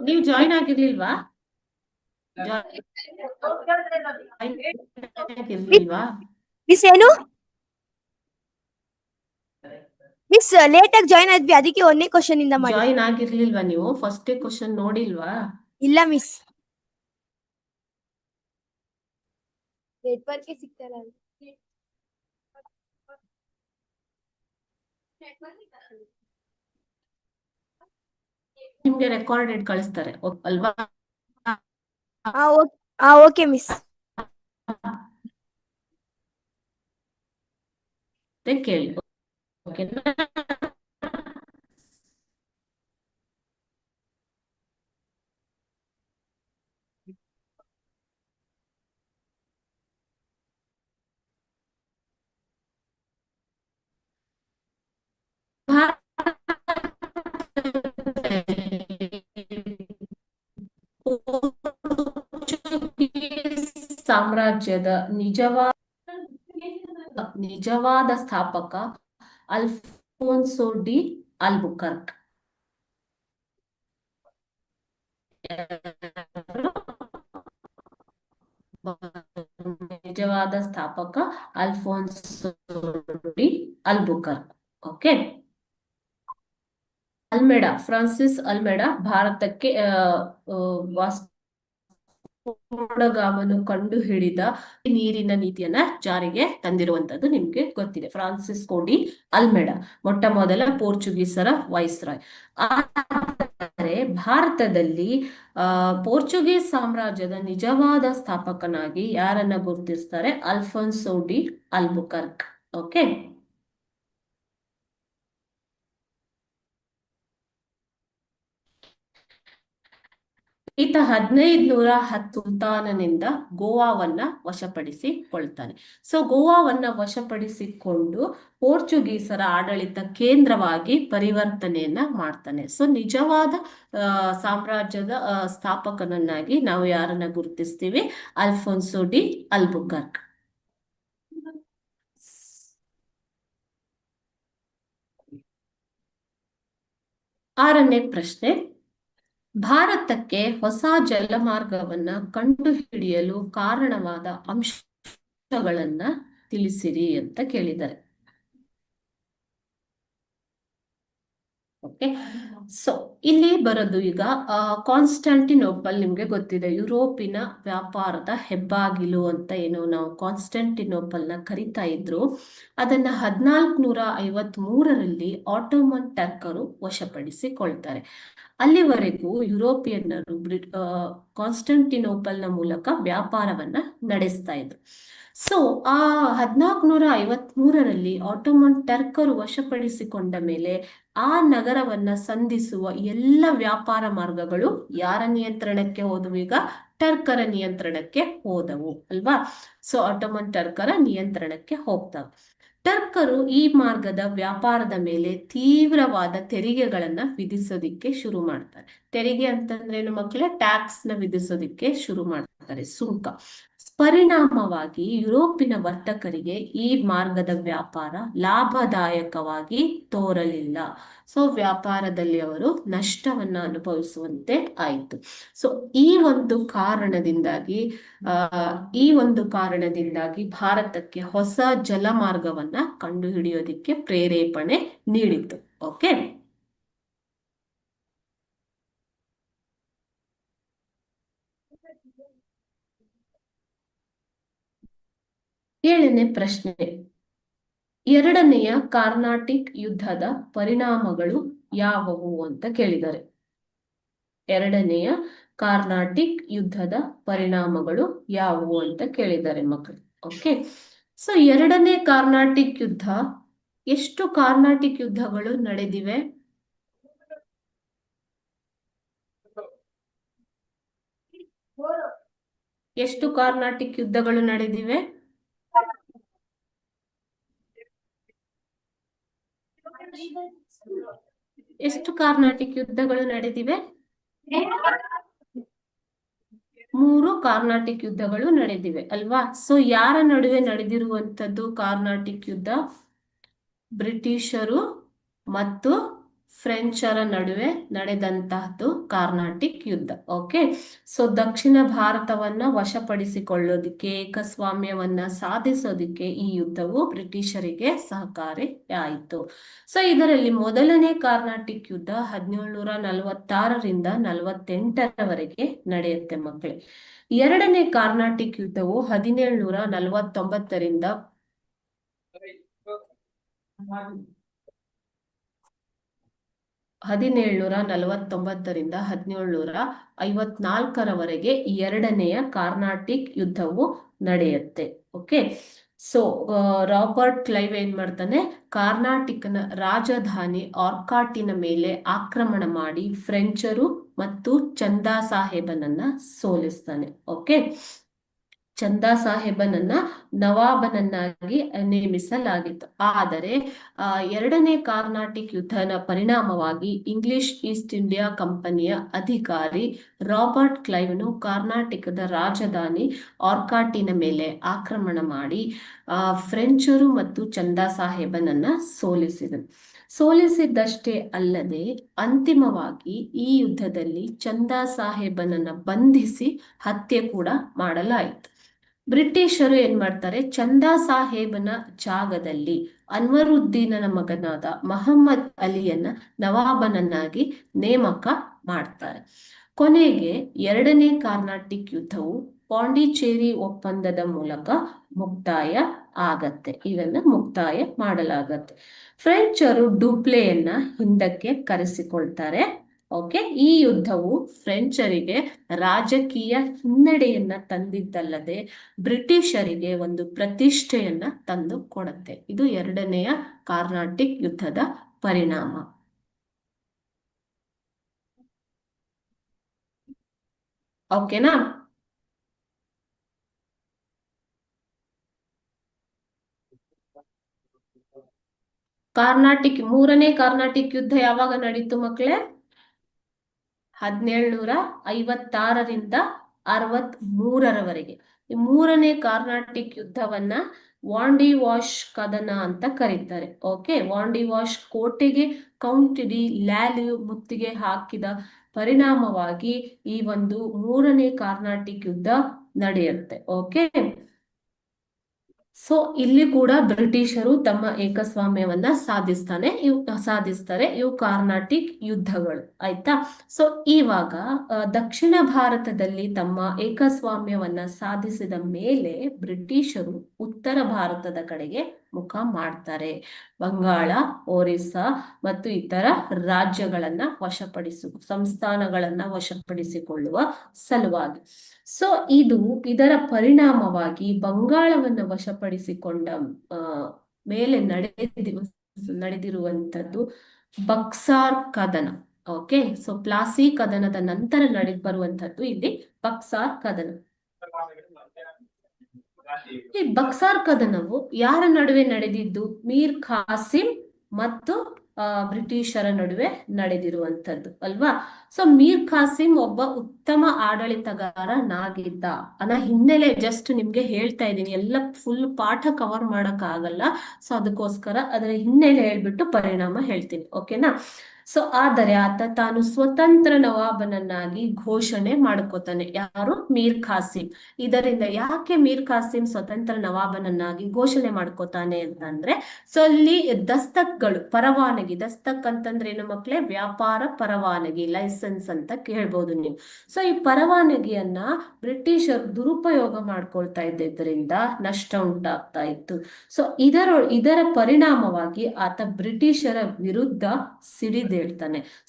ನೀವು ಜಾಯಿನ್ ಆಗಿರ್ಲಿಲ್ವಾ? ಮಿಸ್ ಏನು ಮಿಸ್ ಲೇಟ್ ಆಗಿ ಜಾಯಿನ್ ಆದ್ವಿ, ಅದಕ್ಕೆ 1ನೇ ಕ್ವಶನ್ ಇಂದ ಮಾಡಿ. ಜಾಯಿನ್ ಆಗಿರ್ಲಿಲ್ವಾ ನೀವು? ಫಸ್ಟ್ ಕ್ವಶನ್ ನೋಡಿಲ್ವಾ? ಇಲ್ಲ ಮಿಸ್, ನೆಟ್ವರ್ಕ್ ಸಿಗ್ತಲ್ಲ. ನಿಮ್ಗೆ ರೆಕಾರ್ಡೆಡ್ ಕಳಿಸ್ತಾರೆ ಅಲ್ವಾ? Okay miss. ಕೇಳಿ. ಓಕೆನಾ? ಸಾಮ್ರಾಜ್ಯದ ನಿಜವಾದ ಸ್ಥಾಪಕ ಅಲ್ಫೋನ್ಸೋ ಡಿ ಆಲ್ಬುಕರ್ಕ್. ನಿಜವಾದ ಸ್ಥಾಪಕ Alfonso D Albuquerque. Okay, ಅಲ್ಮೆಡಾ, Francis ಅಲ್ಮೆಡಾ ಭಾರತಕ್ಕೆ ವಾಸ್ತುಗಾಮನು ಕಂಡು ಹಿಡಿದ ನೀರಿನ ನೀತಿಯನ್ನ ಜಾರಿಗೆ ತಂದಿರುವಂತದ್ದು ನಿಮ್ಗೆ ಗೊತ್ತಿದೆ. ಫ್ರಾನ್ಸಿಸ್ಕೋ ಡಿ ಅಲ್ಮೆಡಾ ಮೊಟ್ಟ ಮೊದಲ ಪೋರ್ಚುಗೀಸರ ವೈಸ್ರಾಯ್. ಆದರೆ ಭಾರತದಲ್ಲಿ ಪೋರ್ಚುಗೀಸ್ ಸಾಮ್ರಾಜ್ಯದ ನಿಜವಾದ ಸ್ಥಾಪಕನಾಗಿ ಯಾರನ್ನ ಗುರುತಿಸ್ತಾರೆ? Alfonso D Albuquerque. ಓಕೆ, ಈತ 1510 ಸುಲ್ತಾನನಿಂದ ಗೋವಾವನ್ನ ವಶಪಡಿಸಿಕೊಳ್ತಾನೆ. ಸೊ ಗೋವಾವನ್ನ ವಶಪಡಿಸಿಕೊಂಡು ಪೋರ್ಚುಗೀಸರ ಆಡಳಿತ ಕೇಂದ್ರವಾಗಿ ಪರಿವರ್ತನೆಯನ್ನ ಮಾಡ್ತಾನೆ. ಸೊ ನಿಜವಾದ ಸಾಮ್ರಾಜ್ಯದ ಸ್ಥಾಪಕನನ್ನಾಗಿ ನಾವು ಯಾರನ್ನ ಗುರುತಿಸ್ತೀವಿ? Alfonso D Albuquerque. ಆರನೇ ಪ್ರಶ್ನೆ, ಭಾರತಕ್ಕೆ ಹೊಸ ಜಲಮಾರ್ಗವನ್ನ ಕಂಡುಹಿಡಿಯಲು ಕಾರಣವಾದ ಅಂಶಗಳನ್ನ ತಿಳಿಸಿರಿ ಅಂತ ಕೇಳಿದ್ದಾರೆ. ಓಕೆ, ಸೊ ಇಲ್ಲಿ ಬರೋದು ಈಗ ಕಾನ್ಸ್ಟಾಂಟಿನೋಪಲ್ ನಿಮ್ಗೆ ಗೊತ್ತಿದೆ, ಯುರೋಪಿನ ವ್ಯಾಪಾರದ ಹೆಬ್ಬಾಗಿಲು ಅಂತ ಏನು ನಾವು ಕಾನ್ಸ್ಟಾಂಟಿನೋಪಲ್ನ ಕರಿತಾ ಇದ್ರು. ಅದನ್ನ 1453ರಲ್ಲಿ ಆಟೋಮನ್ ಟರ್ಕರು ವಶಪಡಿಸಿಕೊಳ್ತಾರೆ. ಅಲ್ಲಿವರೆಗೂ ಯುರೋಪಿಯನ್ನರು ಕಾನ್ಸ್ಟಾಂಟಿನೋಪಲ್ನ ಮೂಲಕ ವ್ಯಾಪಾರವನ್ನ ನಡೆಸ್ತಾ ಇದ್ರು. ಸೊ ಆ 1453ರಲ್ಲಿ ಆಟೋಮನ್ ಟರ್ಕರು ವಶಪಡಿಸಿಕೊಂಡ ಮೇಲೆ ಆ ನಗರವನ್ನ ಸಂಧಿಸುವ ಎಲ್ಲ ವ್ಯಾಪಾರ ಮಾರ್ಗಗಳು ಯಾರ ನಿಯಂತ್ರಣಕ್ಕೆ ಹೋದವು? ಈಗ ಟರ್ಕರ ನಿಯಂತ್ರಣಕ್ಕೆ ಹೋದವು ಅಲ್ವಾ. ಸೊ ಆಟೋಮನ್ ಟರ್ಕರ ನಿಯಂತ್ರಣಕ್ಕೆ ಹೋಗ್ತವೆ. ಟರ್ಕರು ಈ ಮಾರ್ಗದ ವ್ಯಾಪಾರದ ಮೇಲೆ ತೀವ್ರವಾದ ತೆರಿಗೆಗಳನ್ನ ವಿಧಿಸೋದಿಕ್ಕೆ ಶುರು ಮಾಡ್ತಾರೆ. ತೆರಿಗೆ ಅಂತಂದ್ರೇನು ಮಕ್ಕಳೇ? ಟ್ಯಾಕ್ಸ್ ನ ವಿಧಿಸೋದಿಕ್ಕೆ ಶುರು ಮಾಡ್ತಾರೆ, ಸುಂಕ. ಪರಿಣಾಮವಾಗಿ ಯುರೋಪಿನ ವರ್ತಕರಿಗೆ ಈ ಮಾರ್ಗದ ವ್ಯಾಪಾರ ಲಾಭದಾಯಕವಾಗಿ ತೋರಲಿಲ್ಲ. ಸೊ ವ್ಯಾಪಾರದಲ್ಲಿ ಅವರು ನಷ್ಟವನ್ನ ಅನುಭವಿಸುವಂತೆ ಆಯಿತು. ಸೊ ಈ ಒಂದು ಕಾರಣದಿಂದಾಗಿ ಭಾರತಕ್ಕೆ ಹೊಸ ಜಲಮಾರ್ಗವನ್ನ ಕಂಡುಹಿಡಿಯೋದಿಕ್ಕೆ ಪ್ರೇರೇಪಣೆ ನೀಡಿತು. ಓಕೆ, ಏಳನೇ ಪ್ರಶ್ನೆ, ಎರಡನೆಯ ಕಾರ್ನಾಟಿಕ್ ಯುದ್ಧದ ಪರಿಣಾಮಗಳು ಯಾವುವು ಅಂತ ಕೇಳಿದ್ದಾರೆ. ಎರಡನೆಯ ಕಾರ್ನಾಟಿಕ್ ಯುದ್ಧದ ಪರಿಣಾಮಗಳು ಯಾವುವು ಅಂತ ಕೇಳಿದ್ದಾರೆ ಮಕ್ಕಳು. ಓಕೆ, ಸೊ ಎರಡನೇ ಕಾರ್ನಾಟಿಕ್ ಯುದ್ಧ, ಎಷ್ಟು ಕಾರ್ನಾಟಿಕ್ ಯುದ್ಧಗಳು ನಡೆದಿವೆ? ಎಷ್ಟು ಕಾರ್ನಾಟಿಕ್ ಯುದ್ಧಗಳು ನಡೆದಿವೆ? ಎಷ್ಟು ಕಾರ್ನಾಟಿಕ್ ಯುದ್ಧಗಳು ನಡೆದಿವೆ? 3 ಕಾರ್ನಾಟಿಕ್ ಯುದ್ಧಗಳು ನಡೆದಿವೆ ಅಲ್ವಾ. ಸೊ ಯಾರ ನಡುವೆ ನಡೆದಿರುವಂತದ್ದು ಕಾರ್ನಾಟಿಕ್ ಯುದ್ಧ? ಬ್ರಿಟಿಷರು ಮತ್ತು ಫ್ರೆಂಚರ ನಡುವೆ ನಡೆದಂತಹದ್ದು ಕಾರ್ನಾಟಿಕ್ ಯುದ್ಧ. ಓಕೆ, ಸೊ ದಕ್ಷಿಣ ಭಾರತವನ್ನ ವಶಪಡಿಸಿಕೊಳ್ಳೋದಿಕ್ಕೆ, ಏಕಸ್ವಾಮ್ಯವನ್ನ ಸಾಧಿಸೋದಿಕ್ಕೆ ಈ ಯುದ್ಧವು ಬ್ರಿಟಿಷರಿಗೆ ಸಹಕಾರಿ ಆಯಿತು. ಸೊ ಇದರಲ್ಲಿ ಮೊದಲನೇ ಕಾರ್ನಾಟಿಕ್ ಯುದ್ಧ 1746ರಿಂದ 48ರವರೆಗೆ ನಡೆಯುತ್ತೆ ಮಕ್ಕಳೇ. ಎರಡನೇ ಕಾರ್ನಾಟಿಕ್ ಯುದ್ಧವು 1749ರಿಂದ 1754ರವರೆಗೆ ಎರಡನೆಯ ಕಾರ್ನಾಟಿಕ್ ಯುದ್ಧವು ನಡೆಯುತ್ತೆ. ಓಕೆ, ಸೊ ರಾಬರ್ಟ್ ಕ್ಲೈವ್ ಏನ್ ಮಾಡ್ತಾನೆ? ಕಾರ್ನಾಟಿಕ್ನ ರಾಜಧಾನಿ ಆರ್ಕಾಟಿನ ಮೇಲೆ ಆಕ್ರಮಣ ಮಾಡಿ ಫ್ರೆಂಚರು ಮತ್ತು ಚಂದಾ ಸಾಹೇಬನನ್ನ ಸೋಲಿಸ್ತಾನೆ. ಓಕೆ, ಚಂದಾ ಸಾಹೇಬನನ್ನ ನವಾಬನನ್ನಾಗಿ ನೇಮಿಸಲಾಗಿತ್ತು. ಆದರೆ ಎರಡನೇ ಕಾರ್ನಾಟಿಕ್ ಯುದ್ಧದ ಪರಿಣಾಮವಾಗಿ ಇಂಗ್ಲಿಷ್ ಈಸ್ಟ್ ಇಂಡಿಯಾ ಕಂಪನಿಯ ಅಧಿಕಾರಿ ರಾಬರ್ಟ್ ಕ್ಲೈವ್ನು ಕರ್ನಾಟಕದ ರಾಜಧಾನಿ ಆರ್ಕಾಟಿನ ಮೇಲೆ ಆಕ್ರಮಣ ಮಾಡಿ ಫ್ರೆಂಚರು ಮತ್ತು ಚಂದಾ ಸಾಹೇಬನನ್ನ ಸೋಲಿಸಿದ್ದಷ್ಟೇ ಅಲ್ಲದೆ ಅಂತಿಮವಾಗಿ ಈ ಯುದ್ಧದಲ್ಲಿ ಚಂದಾ ಸಾಹೇಬನನ್ನ ಬಂಧಿಸಿ ಹತ್ಯೆ ಕೂಡ ಮಾಡಲಾಯಿತು. ಬ್ರಿಟಿಷರು ಏನ್ ಮಾಡ್ತಾರೆ, ಚಂದಾ ಸಾಹೇಬನ ಜಾಗದಲ್ಲಿ ಅನ್ವರುದ್ದೀನನ ಮಗನಾದ ಮಹಮ್ಮದ್ ಅಲಿಯನ್ನ ನವಾಬನನ್ನಾಗಿ ನೇಮಕ ಮಾಡ್ತಾರೆ. ಕೊನೆಗೆ ಎರಡನೇ ಕಾರ್ನಾಟಿಕ್ ಯುದ್ಧವು ಪಾಂಡಿಚೇರಿ ಒಪ್ಪಂದದ ಮೂಲಕ ಮುಕ್ತಾಯ ಆಗತ್ತೆ. ಇದನ್ನ ಮುಕ್ತಾಯ ಮಾಡಲಾಗತ್ತೆ. ಫ್ರೆಂಚರು ಡುಪ್ಲೆಯನ್ನ ಹಿಂದಕ್ಕೆ ಕರೆಸಿಕೊಳ್ತಾರೆ. ಓಕೆ, ಈ ಯುದ್ಧವು ಫ್ರೆಂಚರಿಗೆ ರಾಜಕೀಯ ಹಿನ್ನಡೆಯನ್ನ ತಂದಿದ್ದಲ್ಲದೆ ಬ್ರಿಟಿಷರಿಗೆ ಒಂದು ಪ್ರತಿಷ್ಠೆಯನ್ನ ತಂದು ಕೊಡುತ್ತೆ. ಇದು ಎರಡನೆಯ ಕಾರ್ನಾಟಿಕ್ ಯುದ್ಧದ ಪರಿಣಾಮ. ಓಕೆನಾ? ಮೂರನೇ ಕಾರ್ನಾಟಿಕ್ ಯುದ್ಧ ಯಾವಾಗ ನಡೀತು ಮಕ್ಕಳೇ? 1756ರಿಂದ 63ರವರೆಗೆ. ಈ ಮೂರನೇ ಕಾರ್ನಾಟಿಕ್ ಯುದ್ಧವನ್ನ ವಾಂಡಿವಾಶ್ ಕದನ ಅಂತ ಕರೀತಾರೆ. ಓಕೆ, ವಾಂಡಿವಾಶ್ ಕೋಟೆಗೆ ಕೌಂಟ್ ಡಿ ಲ್ಯಾಲ್ಯೂ ಮುತ್ತಿಗೆ ಹಾಕಿದ ಪರಿಣಾಮವಾಗಿ ಈ ಒಂದು ಮೂರನೇ ಕಾರ್ನಾಟಿಕ್ ಯುದ್ಧ ನಡೆಯುತ್ತೆ. ಓಕೆ, ಸೊ ಇಲ್ಲಿ ಕೂಡ ಬ್ರಿಟಿಷರು ತಮ್ಮ ಏಕಸ್ವಾಮ್ಯವನ್ನ ಸಾಧಿಸ್ತಾರೆ. ಇವು ಕಾರ್ನಾಟಿಕ್ ಯುದ್ಧಗಳು. ಆಯ್ತಾ? ಸೊ ಇವಾಗ ದಕ್ಷಿಣ ಭಾರತದಲ್ಲಿ ತಮ್ಮ ಏಕಸ್ವಾಮ್ಯವನ್ನ ಸಾಧಿಸಿದ ಮೇಲೆ ಬ್ರಿಟಿಷರು ಉತ್ತರ ಭಾರತದ ಕಡೆಗೆ ಮುಖ ಮಾಡ್ತಾರೆ. ಬಂಗಾಳ, ಒರಿಸ್ಸಾ ಮತ್ತು ಇತರ ರಾಜ್ಯಗಳನ್ನ ಸಂಸ್ಥಾನಗಳನ್ನ ವಶಪಡಿಸಿಕೊಳ್ಳುವ ಸಲುವಾಗಿ. ಸೊ ಇದರ ಪರಿಣಾಮವಾಗಿ ಬಂಗಾಳವನ್ನು ವಶಪಡಿಸಿಕೊಂಡ ಮೇಲೆ ನಡೆದಿರುವಂತದ್ದು ಬಕ್ಸಾರ್ ಕದನ. ಓಕೆ, ಸೊ ಪ್ಲಾಸಿ ಕದನದ ನಂತರ ಬರುವಂತದ್ದು ಇಲ್ಲಿ ಬಕ್ಸಾರ್ ಕದನ. ಈ ಬಕ್ಸಾರ್ ಕದನವು ಯಾರ ನಡುವೆ ನಡೆದಿದ್ದು? ಮೀರ್ ಖಾಸಿಂ ಮತ್ತು ಬ್ರಿಟಿಷರ ನಡುವೆ ನಡೆದಿರುವಂತದ್ದು ಅಲ್ವಾ? ಸೊ ಮೀರ್ ಖಾಸಿಂ ಒಬ್ಬ ಉತ್ತಮ ಆಡಳಿತಗಾರನಾಗಿದ್ದ. ಹಿನ್ನೆಲೆ ಜಸ್ಟ್ ನಿಮ್ಗೆ ಹೇಳ್ತಾ ಇದ್ದೀನಿ, ಎಲ್ಲ ಫುಲ್ ಪಾಠ ಕವರ್ ಮಾಡಕ್ ಆಗಲ್ಲ. ಸೊ ಅದಕ್ಕೋಸ್ಕರ ಅದರ ಹಿನ್ನೆಲೆ ಹೇಳ್ಬಿಟ್ಟು ಪರಿಣಾಮ ಹೇಳ್ತೀನಿ. ಓಕೆನಾ? ಸೊ ಆದರೆ ಆತ ತಾನು ಸ್ವತಂತ್ರ ನವಾಬನನ್ನಾಗಿ ಘೋಷಣೆ ಮಾಡ್ಕೋತಾನೆ. ಯಾರು? ಮೀರ್ ಖಾಸಿಂ. ಇದರಿಂದ ಯಾಕೆ ಮೀರ್ ಖಾಸಿಂ ಸ್ವತಂತ್ರ ನವಾಬನನ್ನಾಗಿ ಘೋಷಣೆ ಮಾಡ್ಕೋತಾನೆ ಅಂತಂದ್ರೆ, ಸೊ ಅಲ್ಲಿ ದಸ್ತಕ್ಗಳು, ಪರವಾನಗಿ, ದಸ್ತಕ್ ಅಂತಂದ್ರೆ ಏನು ಮಕ್ಕಳೇ? ವ್ಯಾಪಾರ ಪರವಾನಗಿ, ಲೈಸೆನ್ಸ್ ಅಂತ ಕೇಳ್ಬೋದು ನೀವು. ಸೊ ಈ ಪರವಾನಗಿಯನ್ನ ಬ್ರಿಟಿಷರು ದುರುಪಯೋಗ ಮಾಡ್ಕೊಳ್ತಾ ಇದ್ದಿದ್ದರಿಂದ ನಷ್ಟ ಉಂಟಾಗ್ತಾ ಇತ್ತು. ಸೊ ಇದರ ಪರಿಣಾಮವಾಗಿ ಆತ ಬ್ರಿಟಿಷರ ವಿರುದ್ಧ ಸಿಡಿದೇಳ್ತಾನೆ.